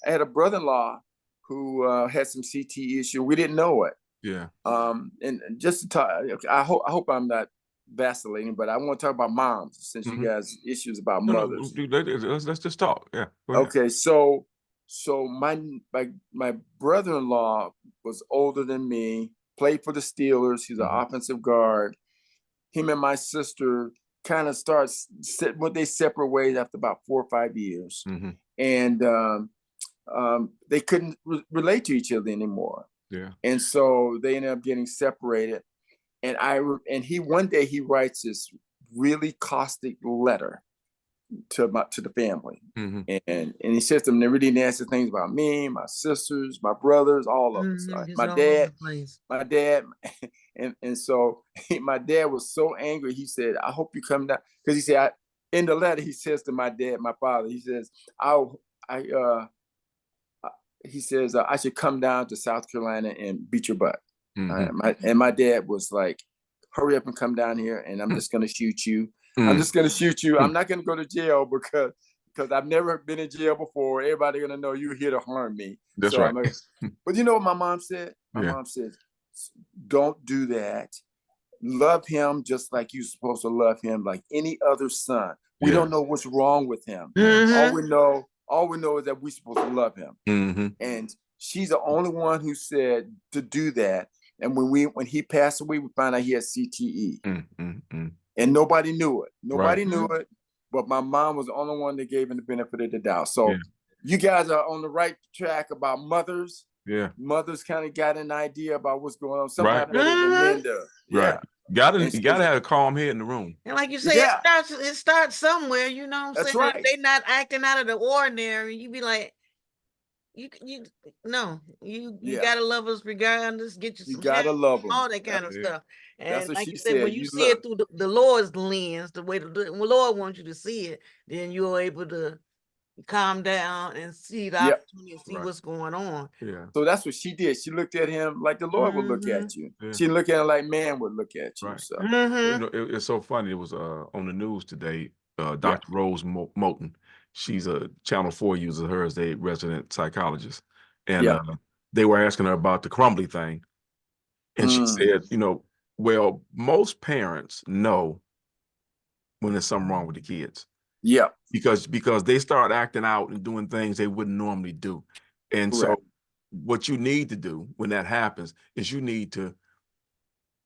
had a brother-in-law who had some CTE issue. We didn't know it. Yeah. And just to talk, I hope I'm not vacillating, but I want to talk about moms since you guys issues about mothers. Let's just talk. Yeah. Okay, so my brother-in-law was older than me, played for the Steelers. He's an offensive guard. Him and my sister kind of they separate ways after about 4 or 5 years, and they couldn't relate to each other anymore. Yeah. And so they ended up getting separated. And he one day he writes this really caustic letter to the family, and he says them really nasty things about me, my sisters, my brothers, all of us. My dad, and so my dad was so angry. He said, "I hope you come down," because he said in the letter he says to my dad, my father, he says, he says, I should come down to South Carolina and beat your butt. And my dad was like, hurry up and come down here, and I'm just going to shoot you. I'm just going to shoot you. I'm not going to go to jail because I've never been in jail before. Everybody's going to know you're here to harm me. That's right. But you know what my mom said? My mom said, don't do that. Love him just like you're supposed to love him, like any other son. We don't know what's wrong with him. All we know is that we're supposed to love him. And she's the only one who said to do that. And when he passed away, we found out he had CTE. And nobody knew it. Nobody knew it. But my mom was the only one that gave him the benefit of the doubt. So you guys are on the right track about mothers. Yeah. Mothers kind of got an idea about what's going on. Sometimes better than men do. Right. You gotta have a calm head in the room. And like you say, it starts somewhere, you know what I'm saying? Right. If they not acting out of the ordinary, you be like, you gotta love us regardless, get you some gotta love them. all that kind of stuff. And like you said, said, when you see it through the Lord's lens, the way the Lord wants you to see it, then you're able to calm down and see the opportunity and see what's going on. Yeah. So that's what she did. She looked at him like the Lord would look at you. Yeah. She looked at him like man would look at you. Right. So you know, it's so funny. It was on the news today. Dr. Rose Moulton. She's a Channel 4 user. Her as a resident psychologist, and they were asking her about the Crumbly thing, and she said, you know, well, most parents know when there's something wrong with the kids. Yeah. Because they start acting out and doing things they wouldn't normally do. And so what you need to do when that happens is you need to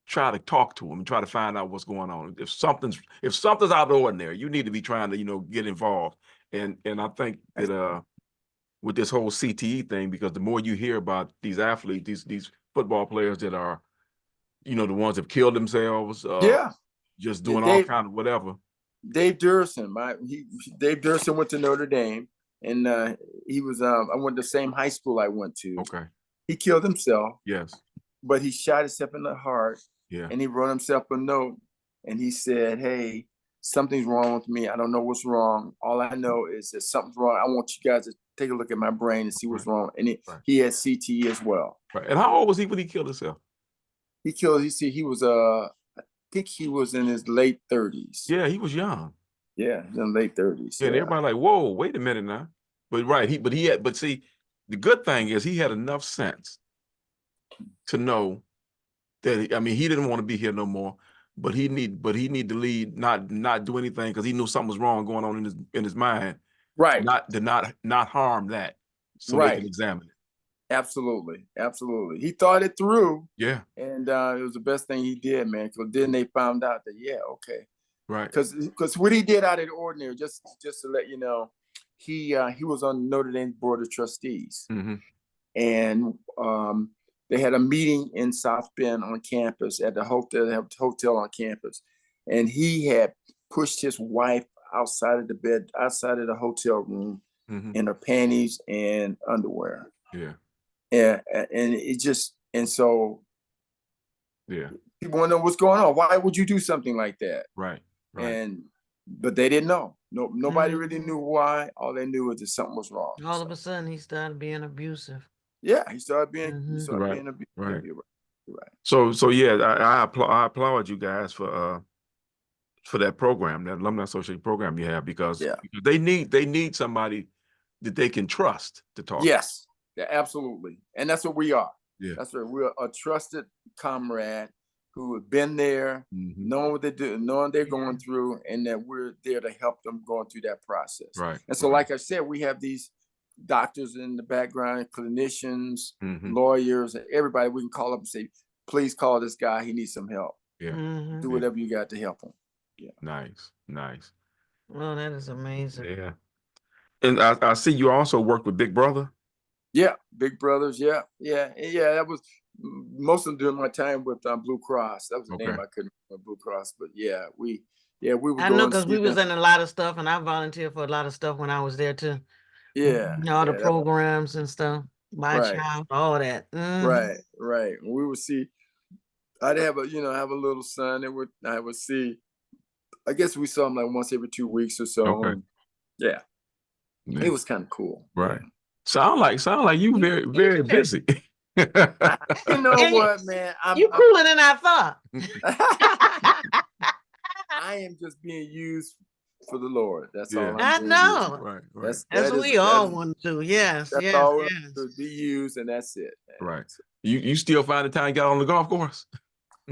try to talk to them and try to find out what's going on. If something's out of the ordinary, you need to be trying to, you know, get involved. And I think that with this whole CTE thing, because the more you hear about these athletes, these football players that are, you know, the ones that have killed themselves, just doing all kind of whatever. Dave Durson, Dave Durson went to Notre Dame, and he was I went to the same high school I went to. Okay. He killed himself. Yes. But he shot himself in the heart. Yeah. And he wrote himself a note, and he said, "Hey, something's wrong with me. I don't know what's wrong. All I know is that something's wrong. I want you guys to take a look at my brain and see what's wrong." And he had CTE as well. Right. And how old was he when he killed himself? He was I think he was in his late 30s. Yeah, he was young. Yeah, in late 30s. Yeah, and everybody like, whoa, wait a minute now. But see, the good thing is he had enough sense to know that, I mean, he didn't want to be here no more, but he need to leave, not do anything, because he knew something was wrong going on in his mind. Right. Not harm that, so they Right. can examine it. Absolutely. Absolutely. He thought it through. Yeah. And it was the best thing he did, man. Because then they found out that, yeah, okay. Right. Because what he did out of the ordinary, just to let you know, he was on Notre Dame Board of Trustees. Mm-hmm. And they had a meeting in South Bend on campus at the hotel. They have a hotel on campus. And he had pushed his wife outside of the hotel room, Mm-hmm. in her panties and underwear. Yeah. And it just, and so Yeah. people want to know what's going on. Why would you do something like that? Right. Right. But they didn't know. Nobody really knew why. All they knew was that something was wrong. All of a sudden, he started being abusive. Yeah, he started being Right. being abusive. Right. You're right. So yeah, I applaud you guys for that program, that Alumni Association program you have, because they need somebody that they can trust to talk. Yes, yeah, absolutely. And that's what we are. Yeah. That's what we're, a trusted comrade who have been there, knowing what they do, knowing they're going through, and that we're there to help them going through that process. Right. And so, like I said, we have these doctors in the background, clinicians, Mm-hmm. lawyers, everybody we can call up and say, please call this guy. He needs some help. Yeah. Do whatever you got to help him. Yeah. Nice. Well, that is amazing. Yeah. And I see you also work with Big Brother. Yeah, Big Brothers. Yeah. That was most of them during my time with Blue Cross. That was the name I couldn't remember, Blue Cross. But yeah, we were. I know, because we was in a lot of stuff, and I volunteered for a lot of stuff when I was there too. Yeah, all the programs and stuff. My child, all that. Right. We would see. I'd have a little son, and I would see. I guess we saw him like once every 2 weeks or so. Okay. Yeah. It was kind of cool. Right. Sound like you very, very busy. You know what, man? You cooler than I thought. I am just being used for the Lord. That's all. I know. Right. That's what we all want to. Yes. That's all to be used, and that's it. Man. Right. You still find the time to get on the golf course?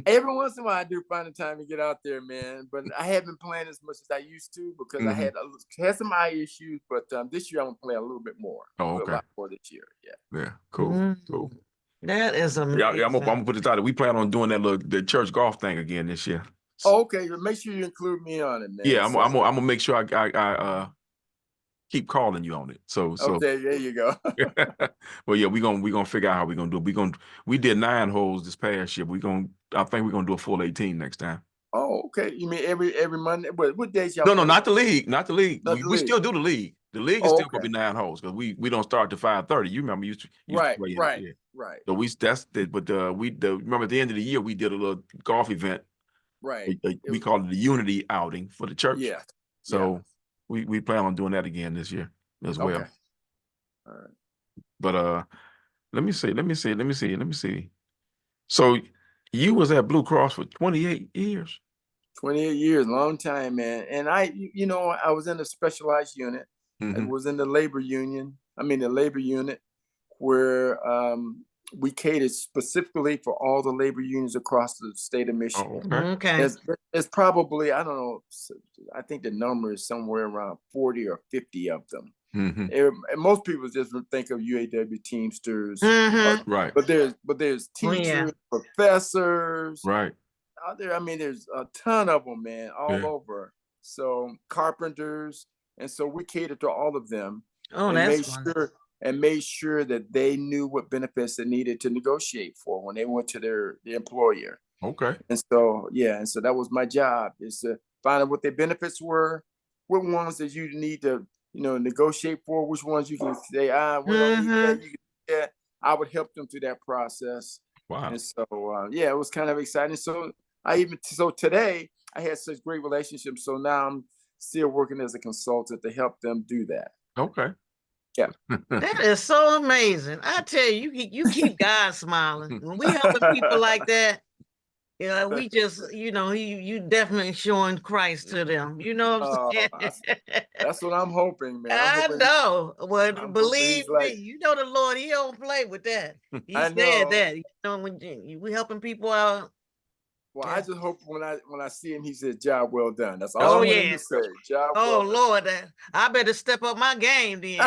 Every once in a while, I do find the time to get out there, man. But I haven't been playing as much as I used to, because I had some eye issues. But this year, I'm gonna play a little bit more. Oh, okay. A lot more this year. Yeah. Yeah. Cool. Cool. That is amazing. Yeah. I'm gonna put this out there. We plan on doing the church golf thing again this year. Oh, okay. Make sure you include me on it, man. Yeah. I'm gonna make sure I keep calling you on it. So okay, there you go. Well, yeah, we're gonna figure out how we're gonna do it. We did 9 holes this past year. I think we're gonna do a full 18 next time. Oh, okay. You mean every Monday? What days y'all? No, not the league. Not the league. We still do the league. The league is still gonna be 9 holes, because we don't start to 5:30. You remember you used to play right. So remember at the end of the year we did a little golf event. Right. We called it the Unity outing for the church. Yeah. So we plan on doing that again this year as well. Okay. All right. But let me see. So you was at Blue Cross for 28 years. 28 years, long time, man. And I was in a specialized unit. I was in the labor unit, where we catered specifically for all the labor unions across the state of Michigan. Oh, okay. There's probably, I don't know, I think the number is somewhere around 40 or 50 of them. And most people just think of UAW Teamsters, right? But there's teachers, professors, right out there. I mean, there's a ton of them, man, all over. So carpenters, and so we catered to all of them. Oh, that's fun. Made sure that they knew what benefits they needed to negotiate for when they went to their employer. Okay. And so that was my job, is to find out what their benefits were, what ones that you need to negotiate for, which ones you can say, we don't need that, you can do that. I would help them through that process. Wow. And so it was kind of exciting. So today I had such great relationships. So now I'm still working as a consultant to help them do that. Okay. Yeah. That is so amazing. I tell you, you keep God smiling. When we helping people like that, Yeah, we just, you definitely showing Christ to them. You know what I'm saying? That's what I'm hoping, man. I'm I hoping. know. Well, I'm hoping believe he's like, me, the Lord, he don't play with that. He I said know. that. When we helping people out. Well, I Yeah. just hope when I see him, he says, "Job well done." That's all Oh, I want him yeah. to say. Job Oh, well done. Lord, I better step up my game then.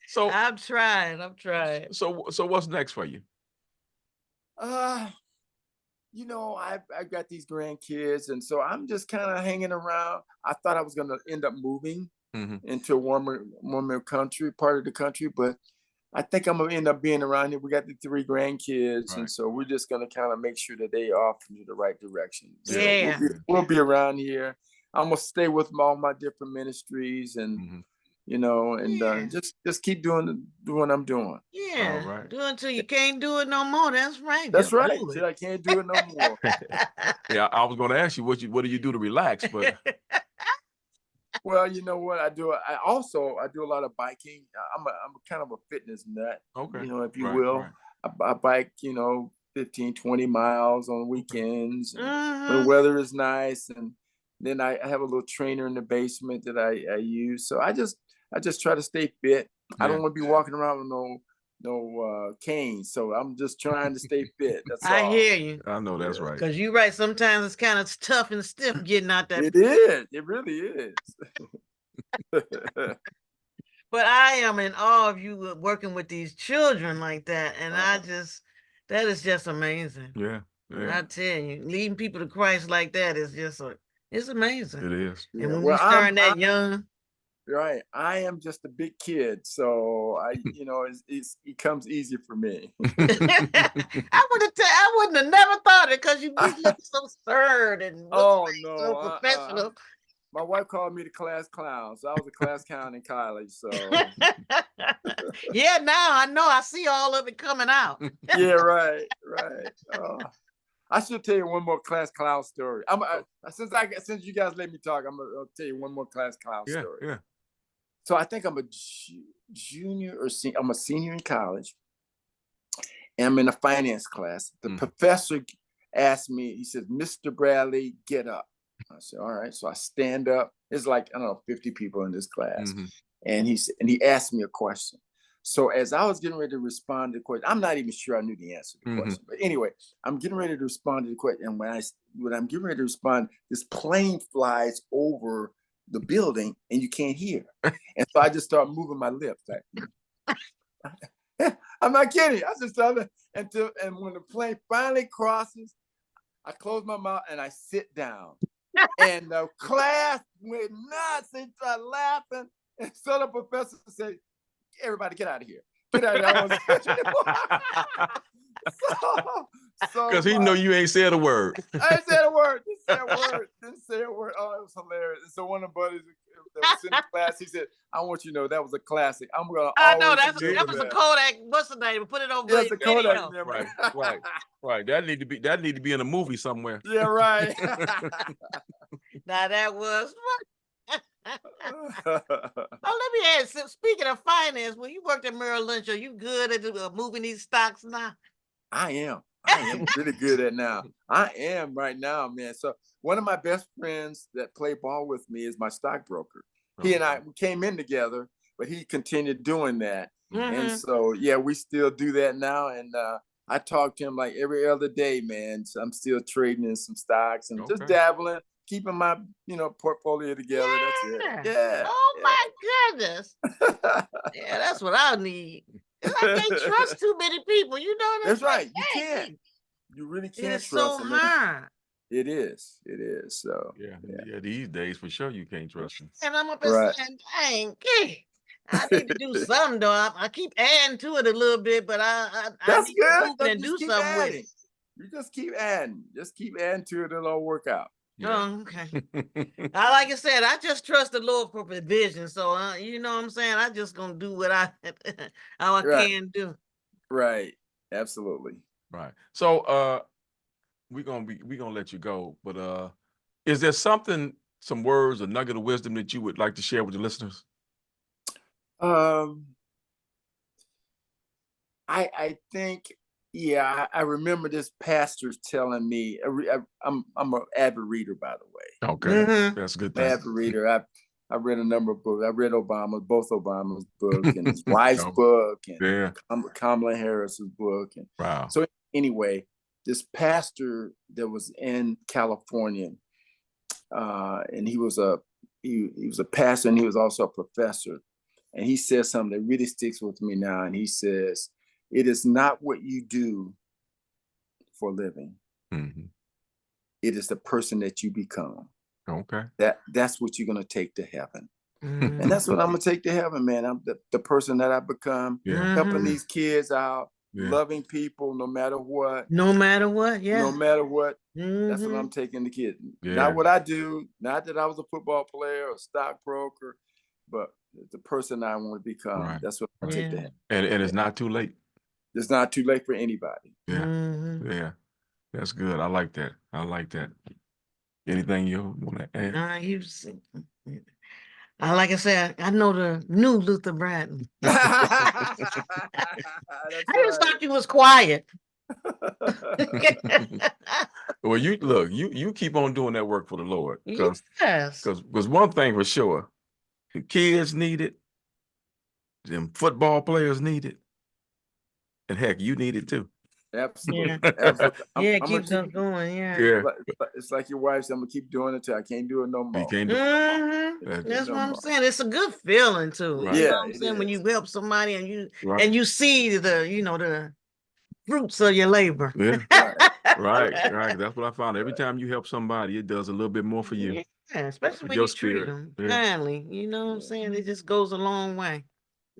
So I'm trying. so what's next for you? I got these grandkids, and so I'm just kind of hanging around. I thought I was going to end up moving into a warmer country, part of the country, but I think I'm gonna end up being around here. We got the 3 grandkids, and so we're just gonna kind of make sure that they are off into the right direction. So Yeah. we'll be around here. I'm gonna stay with all my different ministries, and just keep doing what I'm doing. Yeah. All right. Do it until you can't do it no more. That's right. That's Just right. do Till I can't do it no more. Yeah, I was going to ask you what do you do to relax, but Well, you know what I do? I do a lot of biking. I'm kind of a fitness nut, okay, if you right, will. right. I bike, 15, 20 miles on weekends and when the Mhm. weather is nice. And then I have a little trainer in the basement that I use. So I just try to stay fit. I don't Yeah. want to be walking around with no cane. So I'm just trying to stay fit. That's I all. hear you. I know that's right. Because you're right. Sometimes it's kind of tough and stiff getting out that. It is. It really is. But I am in awe of you working with these children like that. And that is just amazing. Yeah. I tell you, leading people to Christ like that is it's amazing. It is. And when Well, we starting that young. Right. I am just a big kid, so it comes easy for me. I wouldn't have never thought it because you look so stern and Oh so no. professional. My wife called me the class clown, so I was a class clown in college. So Yeah, now I know I see all of it coming out. yeah, right. Oh. I should tell you one more class clown story. Since you guys let me talk, I'll tell you one more class clown story. Yeah. So I think I'm a junior or senior. I'm a senior in college, and I'm in a finance class. The professor asked me. He said, "Mr. Bradley, get up." I said, "All right." So I stand up. There's like, I don't know, 50 people in this class, and he asked me a question. So as I was getting ready to respond to the question, I'm not even sure I knew the answer to the question. But anyway, I'm getting ready to respond to the question, and when I'm getting ready to respond, this plane flies over the building and you can't hear. And so I just start moving my lips. I'm not kidding. I just started and when the plane finally crosses, I close my mouth and I sit down. And the class went nuts. They started laughing. And so the professor said, "Everybody get out of here. Get out of here." Because he know you ain't said a word. I ain't said a word. Didn't say a word. Oh, it was hilarious. And so one of the buddies that was in the class, he said, "I want you to know that was a classic. I'm gonna I know always that remember was a that." Kodak. What's the name? Put it on Yeah, it's a video. Kodak memory. Right. That need to be in a movie somewhere. Yeah, right. Now that was. Oh, let me ask. Speaking of finance, when you worked at Merrill Lynch, are you good at moving these stocks now? I am really good at now. I am right now, man. So one of my best friends that play ball with me is my stockbroker. He and I came in together, but he continued doing that. And so, yeah, we still do that now. And I talk to him like every other day, man. So I'm still trading in some stocks and just dabbling, keeping my, portfolio together. Yeah. That's it. Yeah. Oh my goodness. Yeah, that's what I need. I can't trust too many people. You know That's right. You can't. You really can't it's trust so them. hard. It is. So yeah. These days for sure you can't trust them. And I'm up and saying, dang, I need to do something though. I keep adding to it a little bit, but I that's need good. to move and do something with it. You just keep adding. Just keep adding to it. It'll all work out. Yeah. Oh, okay. Like I said, I just trust the Lord for provision. So you know what I'm saying? I just gonna do what I can do. Right. Absolutely. Right. So we're gonna let you go, but is there some words, a nugget of wisdom that you would like to share with the listeners? I think, yeah, I remember this pastor telling me. I'm an avid reader, by the way. Okay, Mhm. that's a good I'm an thing. avid reader. I read a number of books. I read both Obama's book and his wife's Oh, book and yeah. Kamala Harris's book. And Wow. so anyway, this pastor that was in California, and he was a pastor and he was also a professor. And he says something that really sticks with me now. And he says, "It is not what you do for a living. Mhm. It is the person that you become. Okay. That's what you're gonna take to heaven." Mhm. And that's what I'm gonna take to heaven, man. I'm the person that I become, Yeah. helping Mhm. these kids out, Yeah. loving people no matter what, No matter what, no yeah. matter what. That's what I'm Mhm. taking the kid. Yeah. Not what I do, not that I was a football player or stockbroker, but the person I want to become. Right. That's what I take to Yeah. heaven. And it's not too late. It's not too late for anybody. Yeah. Mhm. Yeah. That's good. I like that. I like that. Anything you want to add? Nah, like I said, I know the new Luther Bradley. That's I just thought you was quiet. Well, you keep on doing that work for the Lord, because Yes. one thing for sure, the kids need it, them football players need it, and heck, you need it too. Absolutely. Yeah. Absolutely. Yeah, it I'm gonna keeps us keep. going. Yeah. Yeah, It's like your wife said, I'm gonna keep doing it till I can't do it no you more. can't do Mhm. that. That's No what I'm more. saying. It's a good feeling too. Right. You know Yeah, what I'm it saying? When is. you help somebody and you Right. see the fruits of your labor. Yeah. Right. Right. That's what I found. Every time you help somebody, it does a little bit more for you, Yeah, especially for when your you treat spirit. them Yeah. kindly. You know what I'm saying? It just goes a long way.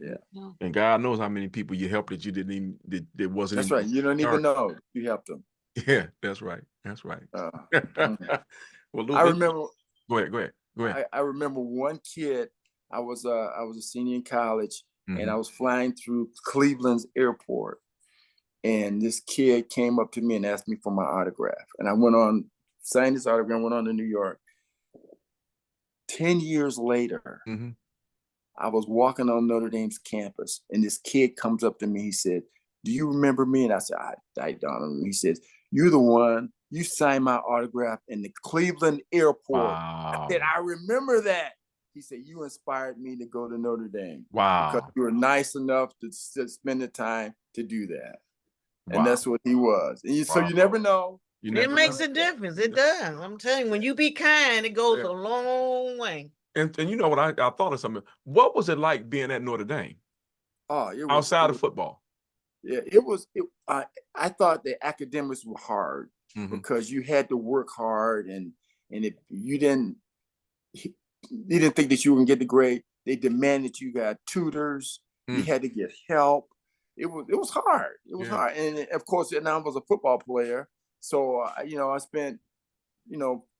Yeah. You know? And God knows how many people you helped that you didn't even that wasn't That's even right. You don't even know you helped them. Yeah, that's right. That's right. Mm. Well, I Luther, remember. go ahead. I remember one kid. I was a senior in college, and I Mhm. was flying through Cleveland's airport, and this kid came up to me and asked me for my autograph, and I went on, signed his autograph, went on to New York. 10 years later, Mhm. I was walking on Notre Dame's campus, and this kid comes up to me. He said, "Do you remember me?" And I said, "I don't." He says, "You're the one. You signed my autograph in the Cleveland airport." I said, Wow. "I remember that." He said, "You inspired me to go to Notre Dame because Wow. you were nice enough to spend the time to do that." And Wow. that's what he was. And so Wow. you never know. You It never know. makes a difference. It does. I'm telling you, when you be kind, it goes Yeah. a long way. And you know what? I thought of something. What was it like being at Notre Dame Oh, outside of football? yeah, it was. I thought the academics were hard Mhm. because you had to work hard, and if you didn't think that you were gonna get the grade, they demanded you got tutors. You Mm. had to get help. It was hard. It was Yeah. hard, and of course, and I was a football player, so I spent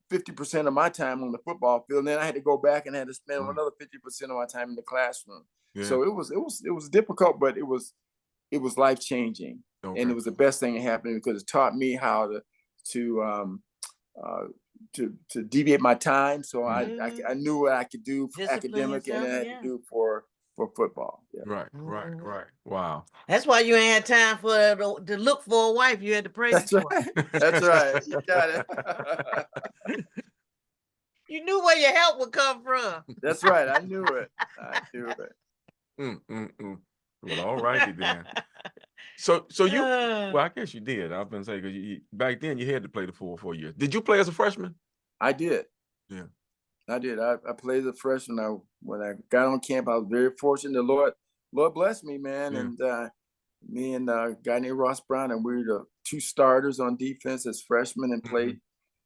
50% of my time on the football field, and then I had to go back and had to spend Mm. another 50% of my time in the classroom. Yeah. So it was difficult, but it was life changing, and Okay. it was the best thing that happened because it taught me how to uh, to deviate my time. So I knew what I could do for Discipline academic and yourself, I had to yeah. do for football. Yeah, Right. Wow. That's why you ain't had time to look for a wife. You had to pray that's for. right. That's right. You got it. You knew where your help would come from. That's right. I knew it. I knew it. Well, all righty then. So you, Uh, well, I guess you did. I was gonna say, because back then you had to play the full 4 years. Did you play as a freshman? I did. Yeah. I did. I played as a freshman. When I got on camp, I was very fortunate. The Lord blessed me, man. Yeah. And me and a guy named Ross Brown, and we were the two starters on defense as freshmen and played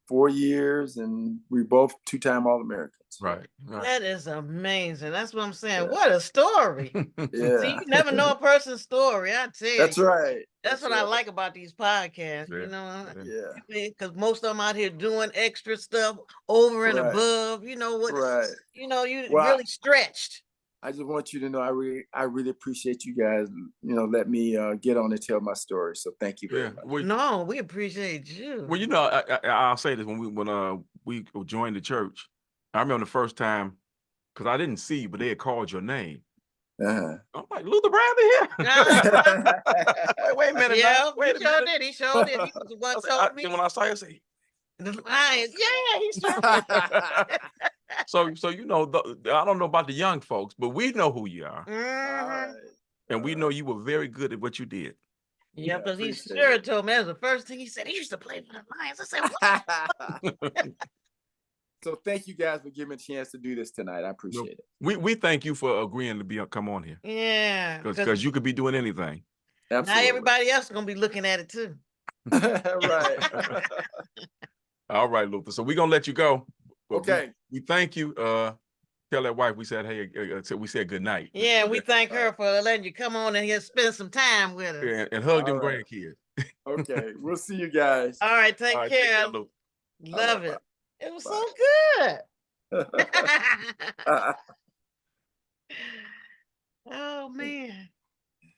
4 years, and we both two-time All-Americans. Right. that is amazing. That's what I'm saying. Yeah. What a story. Yeah. See, you never know a person's story. I tell That's you. right. That's what I like about these podcasts, Yeah. you know, Yeah. because most of them out here doing extra stuff over and Right. above, you know, what, Right. you know, you Well, really stretched. I just want you to know I really appreciate you guys. Let me get on and tell my story. So thank you very Yeah. much. Well, No, we appreciate you. I'll say this when we joined the church. I remember the first time, because I didn't see you, but they had called your name. Uh-huh. I'm like, Luther Bradley here. Wait a minute. Yeah, now. Wait a he sure minute. did. He sure did. He was the one told me. When I saw you, I say, The Lions. Yeah, he sure did. so you know, I don't know about the young folks, but we know who you are, Mhm. and we know you were very good at what you did. Yeah, because he appreciate sure it. told me that was the first thing he said. He used to play for the Lions. I said, what? So thank you guys for giving me a chance to do this tonight. I appreciate it. We thank you for agreeing to come on here, Yeah, because you could be doing anything. now Absolutely. everybody else is gonna be looking at it too. Right. All right, Luther. So we're gonna let you go. But Okay. We thank you. Tell that wife we said, hey, we said good night. Yeah, and we thank her for letting you come on and here spend some time with us. And hug them All right. grandkids. Okay. We'll see you guys. All right, take All right, take care. care, Luther. Love right, it. It was bye. so good. Oh man.